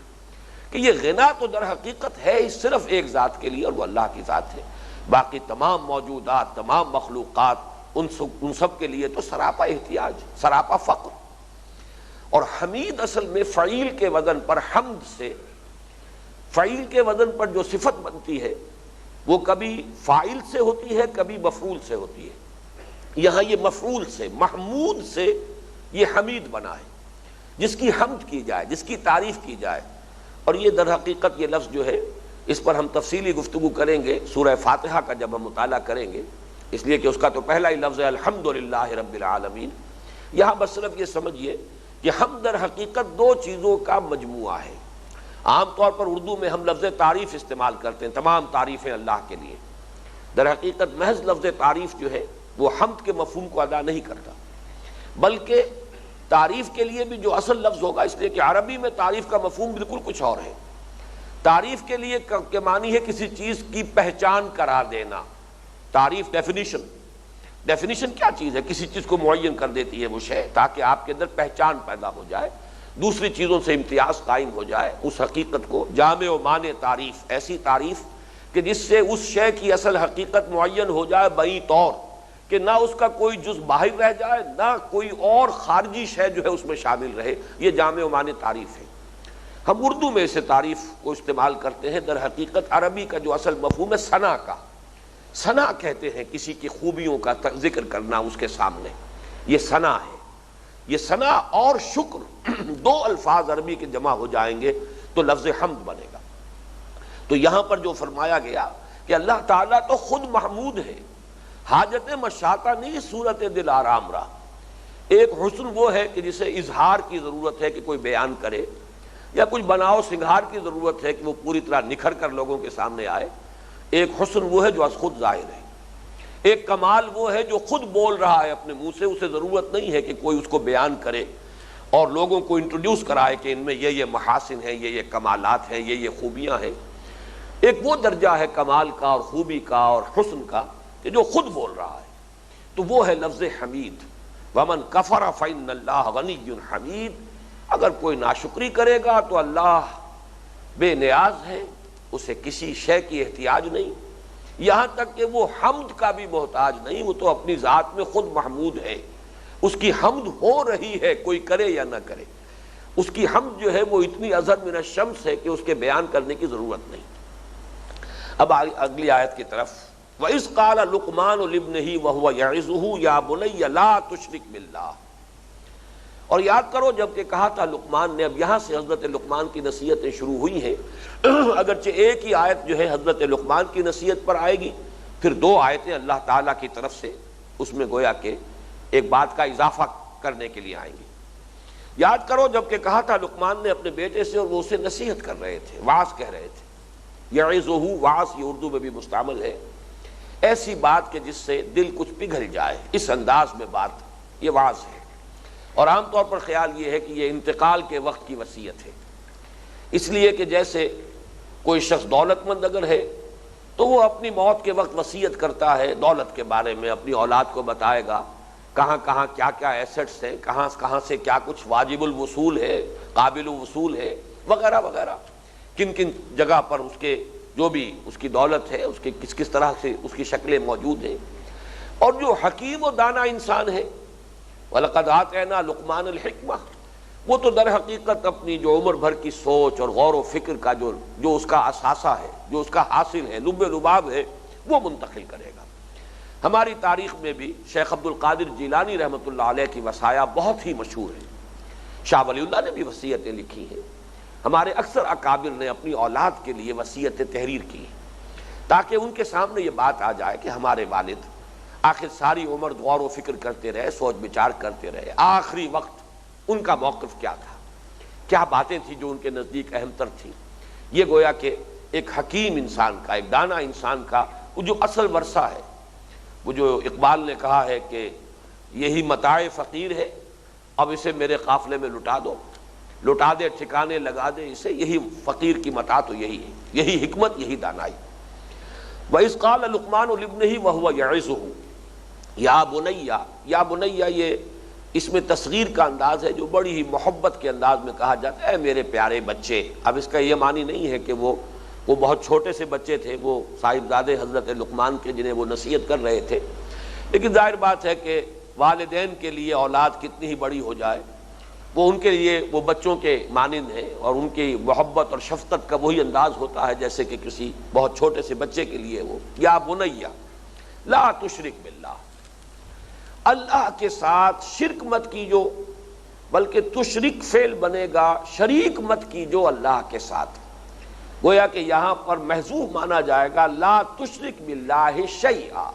کہ یہ غنا تو در حقیقت ہے ہی صرف ایک ذات کے لیے اور وہ اللہ کی ذات ہے۔ باقی تمام موجودات، تمام مخلوقات، ان سب کے لیے تو سراپا احتیاج، سراپا فقر۔ اور حمید اصل میں فعیل کے وزن پر، حمد سے فعیل کے وزن پر جو صفت بنتی ہے وہ کبھی فاعل سے ہوتی ہے، کبھی مفعول سے ہوتی ہے۔ یہاں یہ مفعول سے، محمود سے یہ حمید بنا ہے، جس کی حمد کی جائے، جس کی تعریف کی جائے۔ اور یہ در حقیقت یہ لفظ جو ہے اس پر ہم تفصیلی گفتگو کریں گے سورہ فاتحہ کا جب ہم مطالعہ کریں گے، اس لیے کہ اس کا تو پہلا ہی لفظ ہے الحمدللہ رب العالمین۔ یہاں بس صرف یہ سمجھیے کہ ہم در حقیقت دو چیزوں کا مجموعہ ہے۔ عام طور پر اردو میں ہم لفظ تعریف استعمال کرتے ہیں، تمام تعریفیں اللہ کے لیے۔ در حقیقت محض لفظ تعریف جو ہے وہ حمد کے مفہوم کو ادا نہیں کرتا، بلکہ تعریف کے لیے بھی جو اصل لفظ ہوگا، اس لیے کہ عربی میں تعریف کا مفہوم بالکل کچھ اور ہے۔ تعریف کے لیے کے معنی ہے کسی چیز کی پہچان قرار دینا۔ تعریف ڈیفینیشن کیا چیز ہے؟ کسی چیز کو معین کر دیتی ہے وہ شے، تاکہ آپ کے اندر پہچان پیدا ہو جائے، دوسری چیزوں سے امتیاز قائم ہو جائے۔ اس حقیقت کو جامع و مانع تعریف، ایسی تعریف کہ جس سے اس شے کی اصل حقیقت معین ہو جائے بئی طور کہ نہ اس کا کوئی جز باہر رہ جائے، نہ کوئی اور خارجی شے جو ہے اس میں شامل رہے۔ یہ جامع و مانع تعریف ہے۔ ہم اردو میں اسے تعریف کو استعمال کرتے ہیں، در حقیقت عربی کا جو اصل مفہوم ہے ثنا کا، ثنا کہتے ہیں کسی کی خوبیوں کا ذکر کرنا اس کے سامنے، یہ ثنا ہے۔ یہ ثنا اور شکر دو الفاظ عربی کے جمع ہو جائیں گے تو لفظ حمد بنے گا۔ تو یہاں پر جو فرمایا گیا کہ اللہ تعالیٰ تو خود محمود ہے، حاجت مشاطہ نہیں، صورت دل آرام رہا۔ ایک حسن وہ ہے کہ جسے اظہار کی ضرورت ہے کہ کوئی بیان کرے، یا کچھ بناؤ سنگھار کی ضرورت ہے کہ وہ پوری طرح نکھر کر لوگوں کے سامنے آئے۔ ایک حسن وہ ہے جو از خود ظاہر ہے، ایک کمال وہ ہے جو خود بول رہا ہے اپنے منہ سے، اسے ضرورت نہیں ہے کہ کوئی اس کو بیان کرے اور لوگوں کو انٹروڈیوس کرائے کہ ان میں یہ محاسن ہیں، یہ کمالات ہیں، یہ خوبیاں ہیں۔ ایک وہ درجہ ہے کمال کا اور خوبی کا اور حسن کا کہ جو خود بول رہا ہے، تو وہ ہے لفظ حمید۔ وَمَنْ كَفَرَ فَإِنَّ اللَّهَ غَنِيٌّ حَمِيدٌ۔ اگر کوئی ناشکری کرے گا تو اللہ بے نیاز ہے، اسے کسی شے کی احتیاج نہیں۔ یہاں تک کہ وہ حمد کا بھی محتاج نہیں، وہ تو اپنی ذات میں خود محمود ہے، اس کی حمد ہو رہی ہے کوئی کرے یا نہ کرے، اس کی حمد جو ہے وہ اتنی اظہر من الشمس ہے کہ اس کے بیان کرنے کی ضرورت نہیں۔ اب اگلی آیت کی طرف، وَإِذْ قَالَ لُقْمَانُ لِابْنِهِ وَهُوَ يَعِظُهُ يَا بُنَيَّ لَا تُشْرِكْ بِاللَّهِ، اور یاد کرو جب کہ کہا تھا لقمان نے، اب یہاں سے حضرت لقمان کی نصیحتیں شروع ہوئی ہیں، اگرچہ ایک ہی آیت جو ہے حضرت لقمان کی نصیحت پر آئے گی، پھر دو آیتیں اللہ تعالیٰ کی طرف سے اس میں گویا کہ ایک بات کا اضافہ کرنے کے لیے آئیں گی۔ یاد کرو جب کہ کہا تھا لقمان نے اپنے بیٹے سے، اور وہ اسے نصیحت کر رہے تھے، وعظ کہہ رہے تھے، یعظہ وعظ یہ اردو میں بھی مستعمل ہے، ایسی بات کہ جس سے دل کچھ پگھل جائے، اس انداز میں بات، یہ وعظ ہے۔ اور عام طور پر خیال یہ ہے کہ یہ انتقال کے وقت کی وصیت ہے، اس لیے کہ جیسے کوئی شخص دولت مند اگر ہے تو وہ اپنی موت کے وقت وصیت کرتا ہے دولت کے بارے میں، اپنی اولاد کو بتائے گا کہاں کہاں کیا کیا ایسٹس ہیں، کہاں کہاں سے کیا کچھ واجب الوصول ہے، قابل الوصول ہے، وغیرہ وغیرہ، کن کن جگہ پر اس کے جو بھی اس کی دولت ہے، اس کے کس کس طرح سے اس کی شکلیں موجود ہیں۔ اور جو حکیم و دانا انسان ہے، وَلَقَدْ آتَيْنَا لُقْمَانَ الْحِكْمَةَ، وہ تو در حقیقت اپنی جو عمر بھر کی سوچ اور غور و فکر کا جو اس کا اثاثہ ہے، جو اس کا حاصل ہے، لب لباب ہے، وہ منتقل کرے گا۔ ہماری تاریخ میں بھی شیخ عبد القادر جیلانی رحمۃ اللہ علیہ کی وصایا بہت ہی مشہور ہیں، شاہ ولی اللہ نے بھی وصیتیں لکھی ہیں، ہمارے اکثر اکابر نے اپنی اولاد کے لیے وصیتیں تحریر کی ہیں، تاکہ ان کے سامنے یہ بات آ جائے کہ ہمارے والد آخر ساری عمر غور و فکر کرتے رہے، سوچ بچار کرتے رہے، آخری وقت ان کا موقف کیا تھا، کیا باتیں تھیں جو ان کے نزدیک اہم تر تھیں۔ یہ گویا کہ ایک حکیم انسان کا، ایک دانا انسان کا وہ جو اصل ورثہ ہے، وہ جو اقبال نے کہا ہے کہ یہی متاع فقیر ہے، اب اسے میرے قافلے میں لٹا دو، لٹا دے ٹھکانے لگا دے اسے، یہی فقیر کی متاع تو یہی ہے، یہی حکمت، یہی دانائی۔ وَإِذْ قَالَ لُقْمَانُ لِابْنِهِ وَهُوَ يَعِظُهُ یا بنیا، یا بنیا یہ اس میں تصغیر کا انداز ہے جو بڑی ہی محبت کے انداز میں کہا جاتا ہے، اے میرے پیارے بچے۔ اب اس کا یہ معنی نہیں ہے کہ وہ بہت چھوٹے سے بچے تھے، وہ صاحبزادے حضرت لقمان کے جنہیں وہ نصیحت کر رہے تھے، لیکن ظاہر بات ہے کہ والدین کے لیے اولاد کتنی ہی بڑی ہو جائے، وہ ان کے لیے وہ بچوں کے مانند ہیں، اور ان کی محبت اور شفقت کا وہی انداز ہوتا ہے جیسے کہ کسی بہت چھوٹے سے بچے کے لیے وہ، یا بنیا لا تشرک باللہ، اللہ کے ساتھ شرک مت کیجو، بلکہ تشرک فعل بنے گا شریک مت کیجو اللہ کے ساتھ، گویا کہ یہاں پر محذوف مانا جائے گا لا تشرک باللہ شیئا،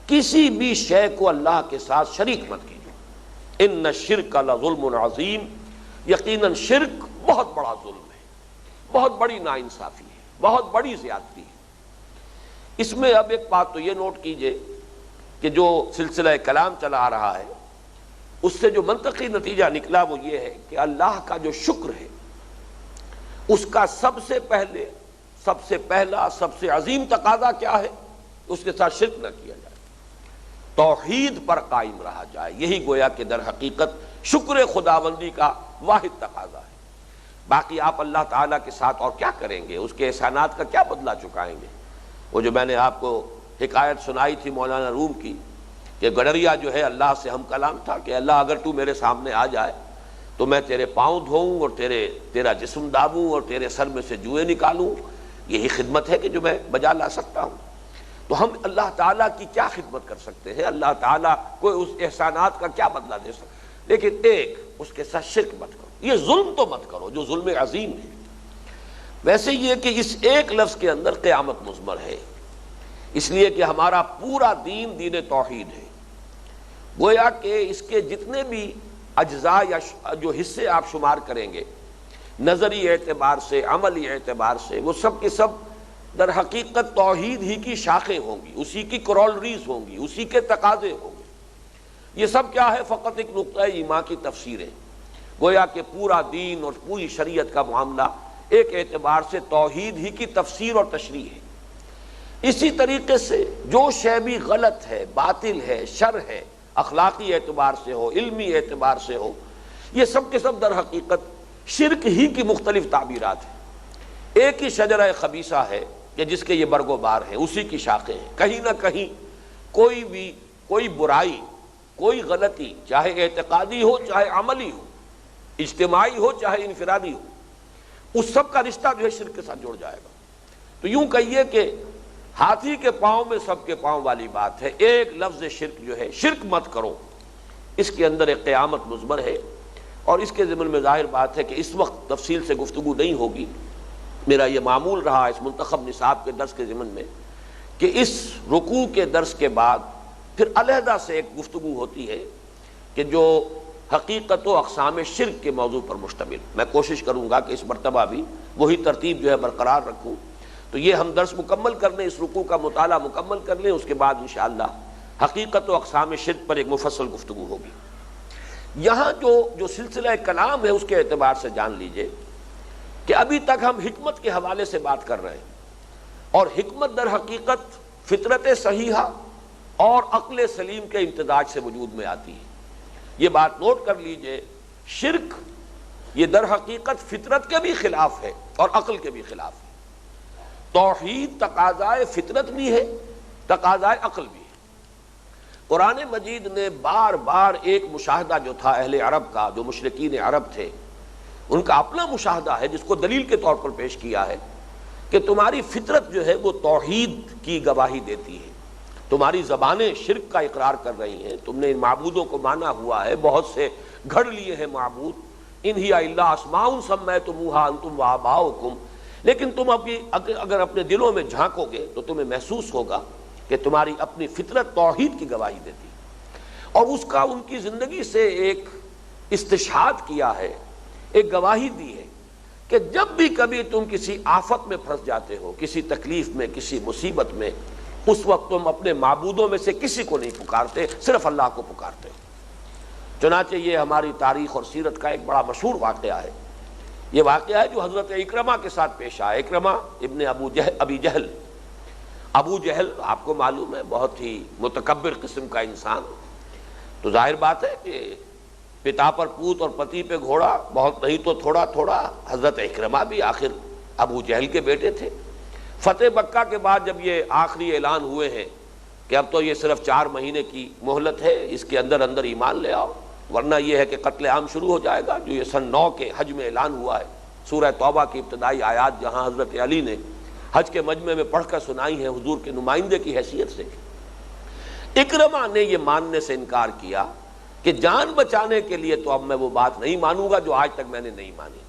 کسی بھی شے کو اللہ کے ساتھ شریک مت کیجو، ان الشرک لظلم عظیم، یقیناً شرک بہت بڑا ظلم ہے، بہت بڑی ناانصافی ہے، بہت بڑی زیادتی ہے۔ اس میں اب ایک بات تو یہ نوٹ کیجئے کہ جو سلسلہ کلام چلا آ رہا ہے اس سے جو منطقی نتیجہ نکلا وہ یہ ہے کہ اللہ کا جو شکر ہے اس کا سب سے پہلا سب سے عظیم تقاضا کیا ہے؟ اس کے ساتھ شرک نہ کیا جائے، توحید پر قائم رہا جائے، یہی گویا کہ در حقیقت شکر خداوندی کا واحد تقاضا ہے۔ باقی آپ اللہ تعالیٰ کے ساتھ اور کیا کریں گے، اس کے احسانات کا کیا بدلہ چکائیں گے؟ وہ جو میں نے آپ کو حکایت سنائی تھی مولانا روم کی کہ گڈریا جو ہے اللہ سے ہم کلام تھا کہ اللہ اگر تو میرے سامنے آ جائے تو میں تیرے پاؤں دھوؤں اور تیرا جسم دابوں اور تیرے سر میں سے جوئیں نکالوں، یہی خدمت ہے کہ جو میں بجا لا سکتا ہوں۔ تو ہم اللہ تعالیٰ کی کیا خدمت کر سکتے ہیں، اللہ تعالیٰ کو اس احسانات کا کیا بدلہ دے سکتے، لیکن ایک اس کے ساتھ شرک مت کرو، یہ ظلم تو مت کرو جو ظلم عظیم ہے۔ ویسے یہ کہ اس ایک لفظ کے اندر قیامت مضمر ہے، اس لیے کہ ہمارا پورا دین دین توحید ہے، گویا کہ اس کے جتنے بھی اجزاء یا جو حصے آپ شمار کریں گے نظری اعتبار سے، عملی اعتبار سے، وہ سب کے سب در حقیقت توحید ہی کی شاخیں ہوں گی، اسی کی کرولریز ہوں گی، اسی کے تقاضے ہوں گے۔ یہ سب کیا ہے؟ فقط ایک نقطہ ایمان کی تفسیر ہے، گویا کہ پورا دین اور پوری شریعت کا معاملہ ایک اعتبار سے توحید ہی کی تفسیر اور تشریح ہے۔ اسی طریقے سے جو شے بھی غلط ہے، باطل ہے، شر ہے، اخلاقی اعتبار سے ہو، علمی اعتبار سے ہو، یہ سب کے سب در حقیقت شرک ہی کی مختلف تعبیرات ہیں۔ ایک ہی شجرہ خبیثہ ہے کہ جس کے یہ برگ و بار ہیں، اسی کی شاخیں ہیں. کہیں نہ کہیں کوئی برائی، کوئی غلطی، چاہے اعتقادی ہو چاہے عملی ہو، اجتماعی ہو چاہے انفرادی ہو، اس سب کا رشتہ جو ہے شرک کے ساتھ جڑ جائے گا. تو یوں کہیے کہ ہاتھی کے پاؤں میں سب کے پاؤں والی بات ہے. ایک لفظ شرک جو ہے، شرک مت کرو، اس کے اندر ایک قیامت مضمر ہے. اور اس کے ضمن میں ظاہر بات ہے کہ اس وقت تفصیل سے گفتگو نہیں ہوگی. میرا یہ معمول رہا اس منتخب نصاب کے درس کے ضمن میں کہ اس رکوع کے درس کے بعد پھر علیحدہ سے ایک گفتگو ہوتی ہے کہ جو حقیقت و اقسام شرک کے موضوع پر مشتمل. میں کوشش کروں گا کہ اس مرتبہ بھی وہی ترتیب جو ہے برقرار رکھوں. تو یہ ہم درس مکمل کر لیں، اس رکوع کا مطالعہ مکمل کر لیں، اس کے بعد انشاءاللہ حقیقت و اقسام شرک پر ایک مفصل گفتگو ہوگی. یہاں جو سلسلہ کلام ہے اس کے اعتبار سے جان لیجئے کہ ابھی تک ہم حکمت کے حوالے سے بات کر رہے ہیں، اور حکمت در حقیقت فطرت صحیحہ اور عقل سلیم کے امتزاج سے وجود میں آتی ہے. یہ بات نوٹ کر لیجئے، شرک یہ در حقیقت فطرت کے بھی خلاف ہے اور عقل کے بھی خلاف ہے. توحید تقاضائے فطرت بھی ہے، تقاضائے عقل بھی ہے. قرآن مجید نے بار بار ایک مشاہدہ جو تھا اہل عرب کا، جو مشرکین عرب تھے، ان کا اپنا مشاہدہ ہے جس کو دلیل کے طور پر پیش کیا ہے کہ تمہاری فطرت جو ہے وہ توحید کی گواہی دیتی ہے. تمہاری زبانیں شرک کا اقرار کر رہی ہیں، تم نے ان معبودوں کو مانا ہوا ہے، بہت سے گھڑ لیے ہیں معبود. ان ہی الا اسماء سمیتموها انتم وآباؤکم. لیکن تم اگر اپنے دلوں میں جھانکو گے تو تمہیں محسوس ہوگا کہ تمہاری اپنی فطرت توحید کی گواہی دیتی ہے. اور اس کا ان کی زندگی سے ایک استشہاد کیا ہے، ایک گواہی دی ہے کہ جب بھی کبھی تم کسی آفت میں پھنس جاتے ہو، کسی تکلیف میں، کسی مصیبت میں، اس وقت تم اپنے معبودوں میں سے کسی کو نہیں پکارتے، صرف اللہ کو پکارتے ہو. چنانچہ یہ ہماری تاریخ اور سیرت کا ایک بڑا مشہور واقعہ ہے. یہ واقعہ ہے جو حضرت اکرمہ کے ساتھ پیش آیا. اکرمہ ابن ابی جہل. ابو جہل آپ کو معلوم ہے بہت ہی متکبر قسم کا انسان. تو ظاہر بات ہے کہ پتا پر پوت اور پتی پہ گھوڑا، بہت نہیں تو تھوڑا تھوڑا. حضرت اکرمہ بھی آخر ابو جہل کے بیٹے تھے. فتح مکہ کے بعد جب یہ آخری اعلان ہوئے ہیں کہ اب تو یہ صرف 4 مہینے کی مہلت ہے، اس کے اندر اندر ایمان لے آؤ، ورنہ یہ ہے کہ قتل عام شروع ہو جائے گا، جو یہ سن 9 کے حج میں اعلان ہوا ہے. سورہ توبہ کی ابتدائی آیات جہاں حضرت علی نے حج کے مجمع میں پڑھ کر سنائی ہیں حضور کے نمائندے کی حیثیت سے. اکرمہ نے یہ ماننے سے انکار کیا کہ جان بچانے کے لیے تو اب میں وہ بات نہیں مانوں گا جو آج تک میں نے نہیں مانی.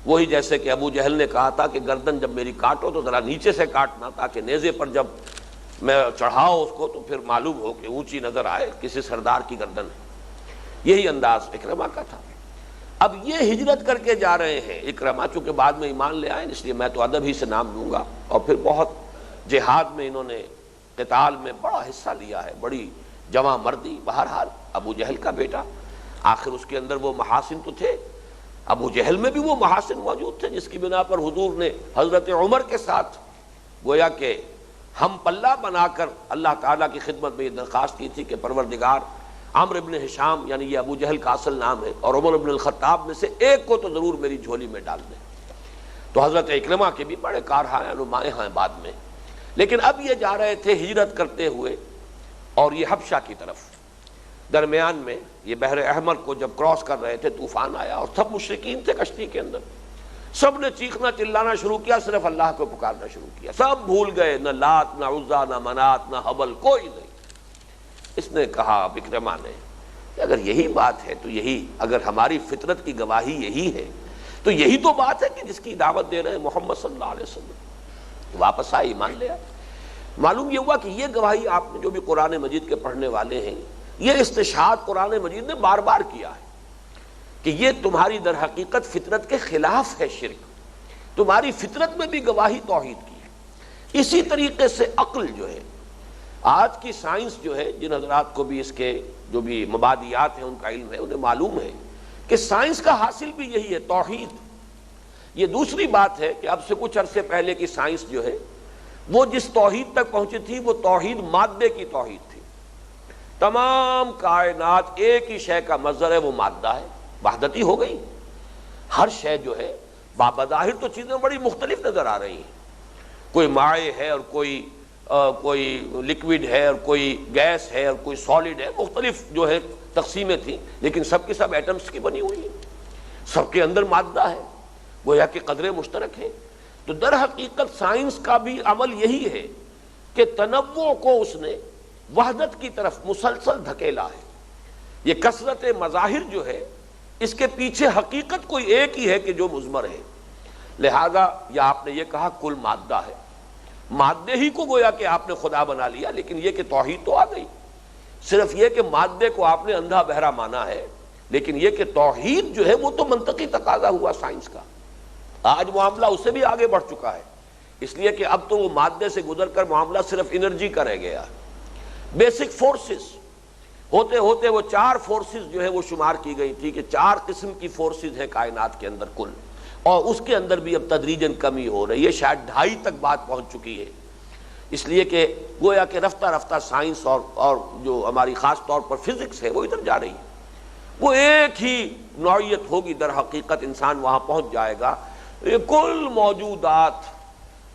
وہی جیسے کہ ابو جہل نے کہا تھا کہ گردن جب میری کاٹو تو ذرا نیچے سے کاٹنا، تاکہ نیزے پر جب میں چڑھاؤ اس کو تو پھر معلوم ہو کہ اونچی نظر آئے کسی سردار کی گردن ہے. یہی انداز اکرمہ کا تھا. اب یہ ہجرت کر کے جا رہے ہیں اکرمہ، چونکہ بعد میں ایمان لے آئے، اس لیے میں تو ادب ہی سے نام لوں گا. اور پھر بہت جہاد میں انہوں نے، قتال میں بڑا حصہ لیا ہے، بڑی جواں مردی. بہرحال ابو جہل کا بیٹا، آخر اس کے اندر وہ محاسن تو تھے. ابو جہل میں بھی وہ محاسن موجود تھے جس کی بنا پر حضور نے حضرت عمر کے ساتھ گویا کہ ہم پلہ بنا کر اللہ تعالیٰ کی خدمت میں یہ درخواست کی تھی کہ پروردگار عمرو ابن ہشام، یعنی یہ ابو جہل کا اصل نام ہے، اور عمر ابن الخطاب میں سے ایک کو تو ضرور میری جھولی میں ڈال دیں. تو حضرت اکرمہ کے بھی بڑے کارہائے نمایاں ہیں بعد میں. لیکن اب یہ جا رہے تھے ہجرت کرتے ہوئے، اور یہ حبشہ کی طرف. درمیان میں یہ بحر احمر کو جب کراس کر رہے تھے طوفان آیا، اور سب مشرکین تھے کشتی کے اندر. سب نے چیخنا چلانا شروع کیا، صرف اللہ کو پکارنا شروع کیا. سب بھول گئے، نہ لات نہ عزا نہ منات نہ حبل، کوئی نہیں. اس نے کہا اکرمہ نے کہ اگر یہی بات ہے تو یہی، اگر ہماری فطرت کی گواہی یہی ہے تو یہی تو بات ہے کہ جس کی دعوت دے رہے ہیں محمد صلی اللہ علیہ وسلم. واپس آئے، ایمان لے آئے. معلوم یہ ہوا کہ یہ گواہی آپ نے جو بھی قرآن مجید کے پڑھنے والے ہیں، یہ استشہاد قرآن مجید نے بار بار کیا ہے کہ یہ تمہاری در حقیقت فطرت کے خلاف ہے شرک. تمہاری فطرت میں بھی گواہی توحید کی ہے. اسی طریقے سے عقل جو ہے، آج کی سائنس جو ہے، جن حضرات کو بھی اس کے جو بھی مبادیات ہیں ان کا علم ہے، انہیں معلوم ہے کہ سائنس کا حاصل بھی یہی ہے، توحید. یہ دوسری بات ہے کہ اب سے کچھ عرصے پہلے کی سائنس جو ہے وہ جس توحید تک پہنچی تھی وہ توحید مادے کی توحید تھی. تمام کائنات ایک ہی شے کا مظہر ہے، وہ مادہ ہے. وحدتی ہو گئی. ہر شے جو ہے بظاہر تو چیزیں بڑی مختلف نظر آ رہی ہیں، کوئی مائع ہے اور کوئی لکوڈ ہے اور کوئی گیس ہے اور کوئی سالڈ ہے، مختلف جو ہے تقسیمیں تھیں، لیکن سب کی سب ایٹمز کی بنی ہوئی ہیں، سب کے اندر مادہ ہے، گویا کہ قدرے مشترک ہیں۔ تو در حقیقت سائنس کا بھی عمل یہی ہے کہ تنوع کو اس نے وحدت کی طرف مسلسل دھکیلا ہے۔ یہ کثرت مظاہر جو ہے اس کے پیچھے حقیقت کوئی ایک ہی ہے کہ جو مضمر ہے، لہذا یا آپ نے یہ کہا کل مادہ ہے، مادے ہی کو گویا کہ آپ نے خدا بنا لیا، لیکن یہ کہ توحید تو آ گئی، صرف یہ کہ مادے کو آپ نے اندھا بہرا مانا ہے، لیکن یہ کہ توحید جو ہے وہ تو منطقی تقاضا ہوا سائنس کا۔ آج معاملہ اس سے بھی آگے بڑھ چکا ہے، اس لیے کہ اب تو وہ مادے سے گزر کر معاملہ صرف انرجی کا رہ گیا۔ بیسک فورسز ہوتے ہوتے وہ 4 فورسز جو ہے وہ شمار کی گئی تھی کہ 4 قسم کی فورسز ہیں کائنات کے اندر کل، اور اس کے اندر بھی اب تدریجاً کمی ہو رہی ہے، شاید 2.5 تک بات پہنچ چکی ہے، اس لیے کہ گویا کہ رفتہ رفتہ سائنس اور جو ہماری خاص طور پر فزکس ہے وہ ادھر جا رہی ہے، وہ ایک ہی نوعیت ہوگی، در حقیقت انسان وہاں پہنچ جائے گا۔ یہ کل موجودات،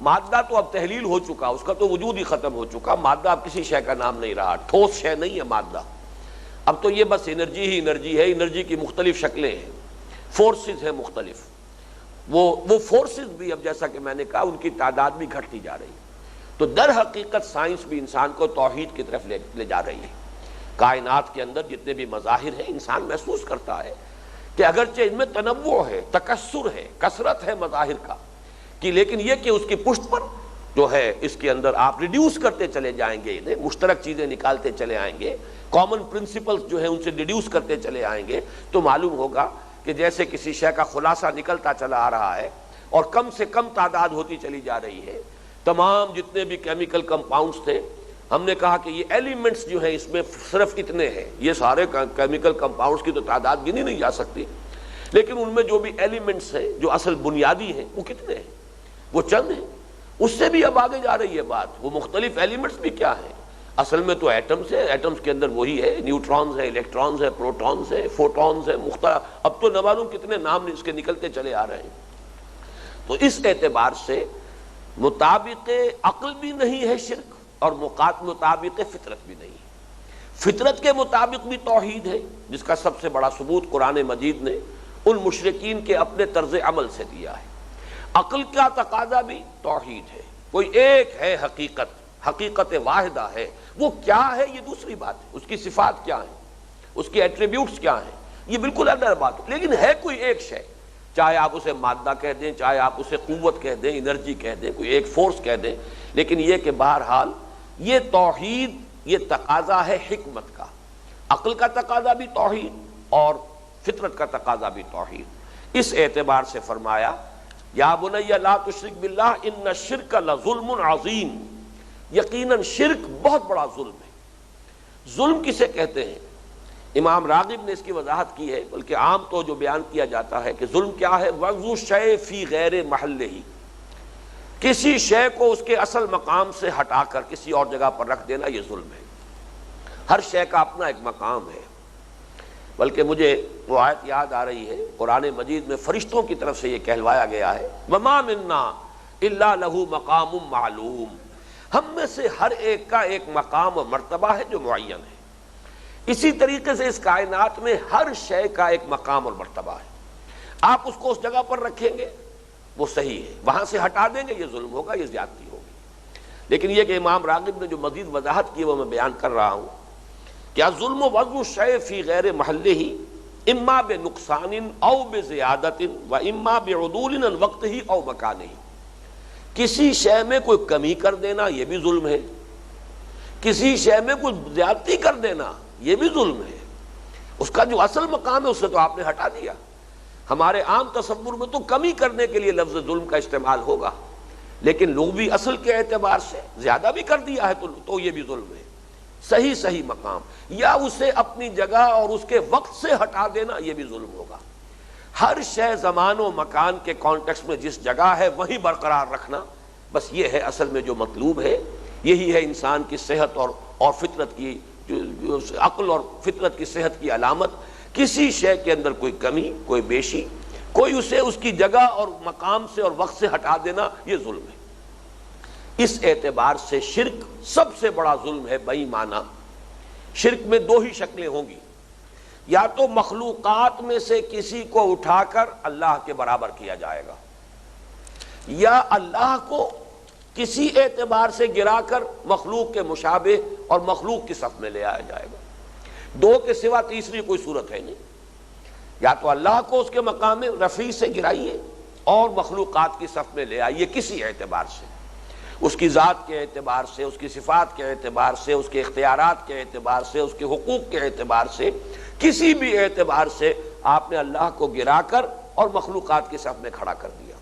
مادہ تو اب تحلیل ہو چکا، اس کا تو وجود ہی ختم ہو چکا، مادہ اب کسی شے کا نام نہیں رہا، ٹھوس شے نہیں ہے مادہ، اب تو یہ بس انرجی ہی انرجی ہے، انرجی کی مختلف شکلیں ہیں، فورسز ہیں مختلف، وہ فورسز بھی اب جیسا کہ میں نے کہا ان کی تعداد بھی گھٹتی جا رہی ہے۔ تو در حقیقت سائنس بھی انسان کو توحید کی طرف لے جا رہی ہے۔ کائنات کے اندر جتنے بھی مظاہر ہیں انسان محسوس کرتا ہے کہ اگرچہ ان میں تنوع ہے، تکثر ہے، کثرت ہے مظاہر کا کہ، لیکن یہ کہ اس کی پشت پر جو ہے اس کے اندر آپ ریڈیوس کرتے چلے جائیں گے، انہیں مشترک چیزیں نکالتے چلے آئیں گے، کامن پرنسپلز جو ہیں ان سے ریڈیوس کرتے چلے آئیں گے، تو معلوم ہوگا کہ جیسے کسی شے کا خلاصہ نکلتا چلا آ رہا ہے اور کم سے کم تعداد ہوتی چلی جا رہی ہے۔ تمام جتنے بھی کیمیکل کمپاؤنڈز تھے، ہم نے کہا کہ یہ ایلیمنٹس جو ہیں اس میں صرف اتنے ہیں، یہ سارے کیمیکل کمپاؤنڈز کی تو تعداد گنی نہیں جا سکتی، لیکن ان میں جو بھی ایلیمنٹس ہیں جو اصل بنیادی ہیں وہ کتنے ہیں؟ وہ چند ہیں۔ اس سے بھی اب آگے جا رہی ہے بات، وہ مختلف ایلیمنٹس بھی کیا ہیں؟ اصل میں تو ایٹمز ہیں، ایٹمز کے اندر وہی ہے، نیوٹرونز ہیں، الیکٹرونز ہیں، پروٹونز ہیں، فوٹونز ہیں، مختلف، اب تو نہ معلوم کتنے نام اس کے نکلتے چلے آ رہے ہیں۔ تو اس اعتبار سے مطابق عقل بھی نہیں ہے شرک، اور مطابق فطرت بھی نہیں ہے۔ فطرت کے مطابق بھی توحید ہے، جس کا سب سے بڑا ثبوت قرآن مجید نے ان مشرکین کے اپنے طرز عمل سے دیا ہے۔ عقل کا تقاضا بھی توحید ہے، کوئی ایک ہے حقیقت واحدہ ہے، وہ کیا ہے یہ دوسری بات ہے، اس کی صفات کیا ہیں، اس کی ایٹریبیوٹس کیا ہیں، یہ بالکل الگ بات ہے، لیکن ہے کوئی ایک شے، چاہے آپ اسے مادہ کہہ دیں، چاہے آپ اسے قوت کہہ دیں، انرجی کہہ دیں، کوئی ایک فورس کہہ دیں، لیکن یہ کہ بہرحال یہ توحید، یہ تقاضا ہے حکمت کا، عقل کا تقاضا بھی توحید اور فطرت کا تقاضا بھی توحید۔ اس اعتبار سے فرمایا یا بنی لا تشرک باللہ ان الشرک لظلم عظیم، یقیناً شرک بہت بڑا ظلم ہے۔ ظلم کسے کہتے ہیں؟ امام راغب نے اس کی وضاحت کی ہے، بلکہ عام تو جو بیان کیا جاتا ہے کہ ظلم کیا ہے، وضع الشیء فی غیر محلہ، کسی شے کو اس کے اصل مقام سے ہٹا کر کسی اور جگہ پر رکھ دینا، یہ ظلم ہے۔ ہر شے کا اپنا ایک مقام ہے، بلکہ مجھے وہ آیت یاد آ رہی ہے قرآن مجید میں فرشتوں کی طرف سے یہ کہلوایا گیا ہے، وَمَا مِنَّا إِلَّا لَهُ مَقَامٌ مَعْلُومٌ، ہم میں سے ہر ایک کا ایک مقام و مرتبہ ہے جو معین ہے۔ اسی طریقے سے اس کائنات میں ہر شے کا ایک مقام اور مرتبہ ہے، آپ اس کو اس جگہ پر رکھیں گے وہ صحیح ہے، وہاں سے ہٹا دیں گے یہ ظلم ہوگا، یہ زیادتی ہوگی۔ لیکن یہ کہ امام راغب نے جو مزید وضاحت کی وہ میں بیان کر رہا ہوں، کیا ظلم و وضع الشیء فی غیر محلہ اما بنقصان او بزیادت و اما بعدول عن وقتہ او مکانہ، کسی شے میں کوئی کمی کر دینا یہ بھی ظلم ہے، کسی شے میں کوئی زیادتی کر دینا یہ بھی ظلم ہے، اس کا جو اصل مقام ہے اسے تو آپ نے ہٹا دیا۔ ہمارے عام تصور میں تو کمی کرنے کے لیے لفظ ظلم کا استعمال ہوگا، لیکن لغوی اصل کے اعتبار سے زیادہ بھی کر دیا ہے تو یہ بھی ظلم ہے۔ صحیح مقام یا اسے اپنی جگہ اور اس کے وقت سے ہٹا دینا یہ بھی ظلم ہوگا۔ ہر شے زمان و مکان کے کانٹیکسٹ میں جس جگہ ہے وہیں برقرار رکھنا، بس یہ ہے اصل میں جو مطلوب ہے، یہی ہے انسان کی صحت اور فطرت کی، عقل اور فطرت کی صحت کی علامت۔ کسی شے کے اندر کوئی کمی، کوئی بیشی، کوئی اسے اس کی جگہ اور مقام سے اور وقت سے ہٹا دینا یہ ظلم ہے۔ اس اعتبار سے شرک سب سے بڑا ظلم ہے بے ایمانہ۔ شرک میں دو ہی شکلیں ہوں گی، یا تو مخلوقات میں سے کسی کو اٹھا کر اللہ کے برابر کیا جائے گا، یا اللہ کو کسی اعتبار سے گرا کر مخلوق کے مشابہ اور مخلوق کی صف میں لے آیا جائے گا۔ دو کے سوا تیسری کوئی صورت ہے نہیں۔ یا تو اللہ کو اس کے مقام رفیع سے گرائیے اور مخلوقات کی صف میں لے آئیے کسی اعتبار سے، اس کی ذات کے اعتبار سے، اس کی صفات کے اعتبار سے، اس کے اختیارات کے اعتبار سے، اس کے حقوق کے اعتبار سے، کسی بھی اعتبار سے آپ نے اللہ کو گرا کر اور مخلوقات کی صف میں کھڑا کر دیا،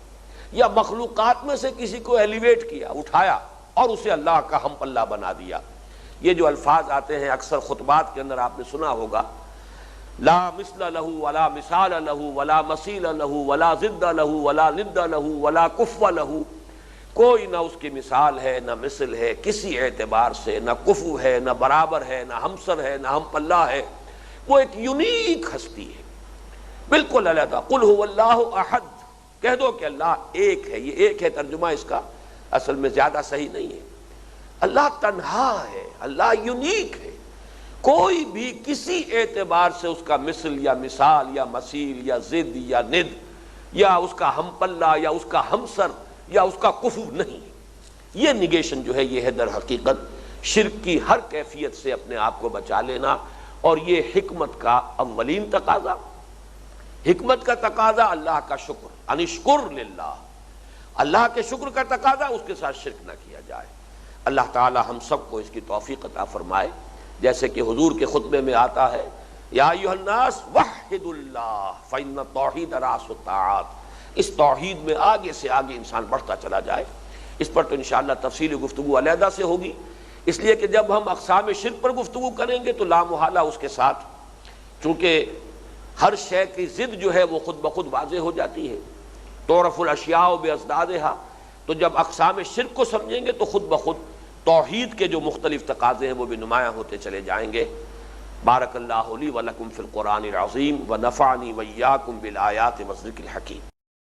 یا مخلوقات میں سے کسی کو ایلیویٹ کیا، اٹھایا اور اسے اللہ کا ہم پلہ بنا دیا۔ یہ جو الفاظ آتے ہیں اکثر خطبات کے اندر آپ نے سنا ہوگا، لا مثل لہ ولا مثال لہ ولا مثیل لہ ولا ضد لہ ولا ند لہ ولا کفو لہ، کوئی نہ اس کی مثال ہے نہ مثل ہے کسی اعتبار سے، نہ کفو ہے نہ برابر ہے نہ ہمسر ہے نہ ہم پلہ ہے، وہ ایک یونیک ہستی ہے بالکل علیحدہ۔ قل هو اللہ احد، کہہ دو کہ اللہ ایک ہے۔ یہ ایک ہے ترجمہ اس کا اصل میں زیادہ صحیح نہیں ہے۔ اللہ تنہا ہے، اللہ یونیک ہے، کوئی بھی کسی اعتبار سے اس کا مثل یا مثال یا مثیل یا ضد یا ند یا اس کا ہم پلہ یا اس کا ہمسر یا اس کا کفو نہیں۔ یہ نگیشن جو ہے یہ ہے در حقیقت شرک کی ہر کیفیت سے اپنے آپ کو بچا لینا، اور یہ حکمت کا اولین تقاضا، حکمت کا تقاضا اللہ کا شکر، انشکر للہ، اللہ کے شکر کا تقاضا اس کے ساتھ شرک نہ کیا جائے۔ اللہ تعالی ہم سب کو اس کی توفیق عطا فرمائے، جیسے کہ حضور کے خطبے میں آتا ہے، یا ایھا الناس وحدوا اللہ فإن التوحید رأس الطاعات، اس توحید میں آگے سے آگے انسان بڑھتا چلا جائے۔ اس پر تو انشاءاللہ تفصیلی گفتگو علیحدہ سے ہوگی، اس لیے کہ جب ہم اقسام شرک پر گفتگو کریں گے تو لامحالہ اس کے ساتھ چونکہ ہر شے کی ضد جو ہے وہ خود بخود واضح ہو جاتی ہے، تعرف الاشیاء بازدادھا، تو جب اقسام شرک کو سمجھیں گے تو خود بخود توحید کے جو مختلف تقاضے ہیں وہ بھی نمایاں ہوتے چلے جائیں گے۔ بارک اللہ لی ولکم فی القرآن العظیم ونفعنی وإیاکم بالآیات والذکر الحکیم۔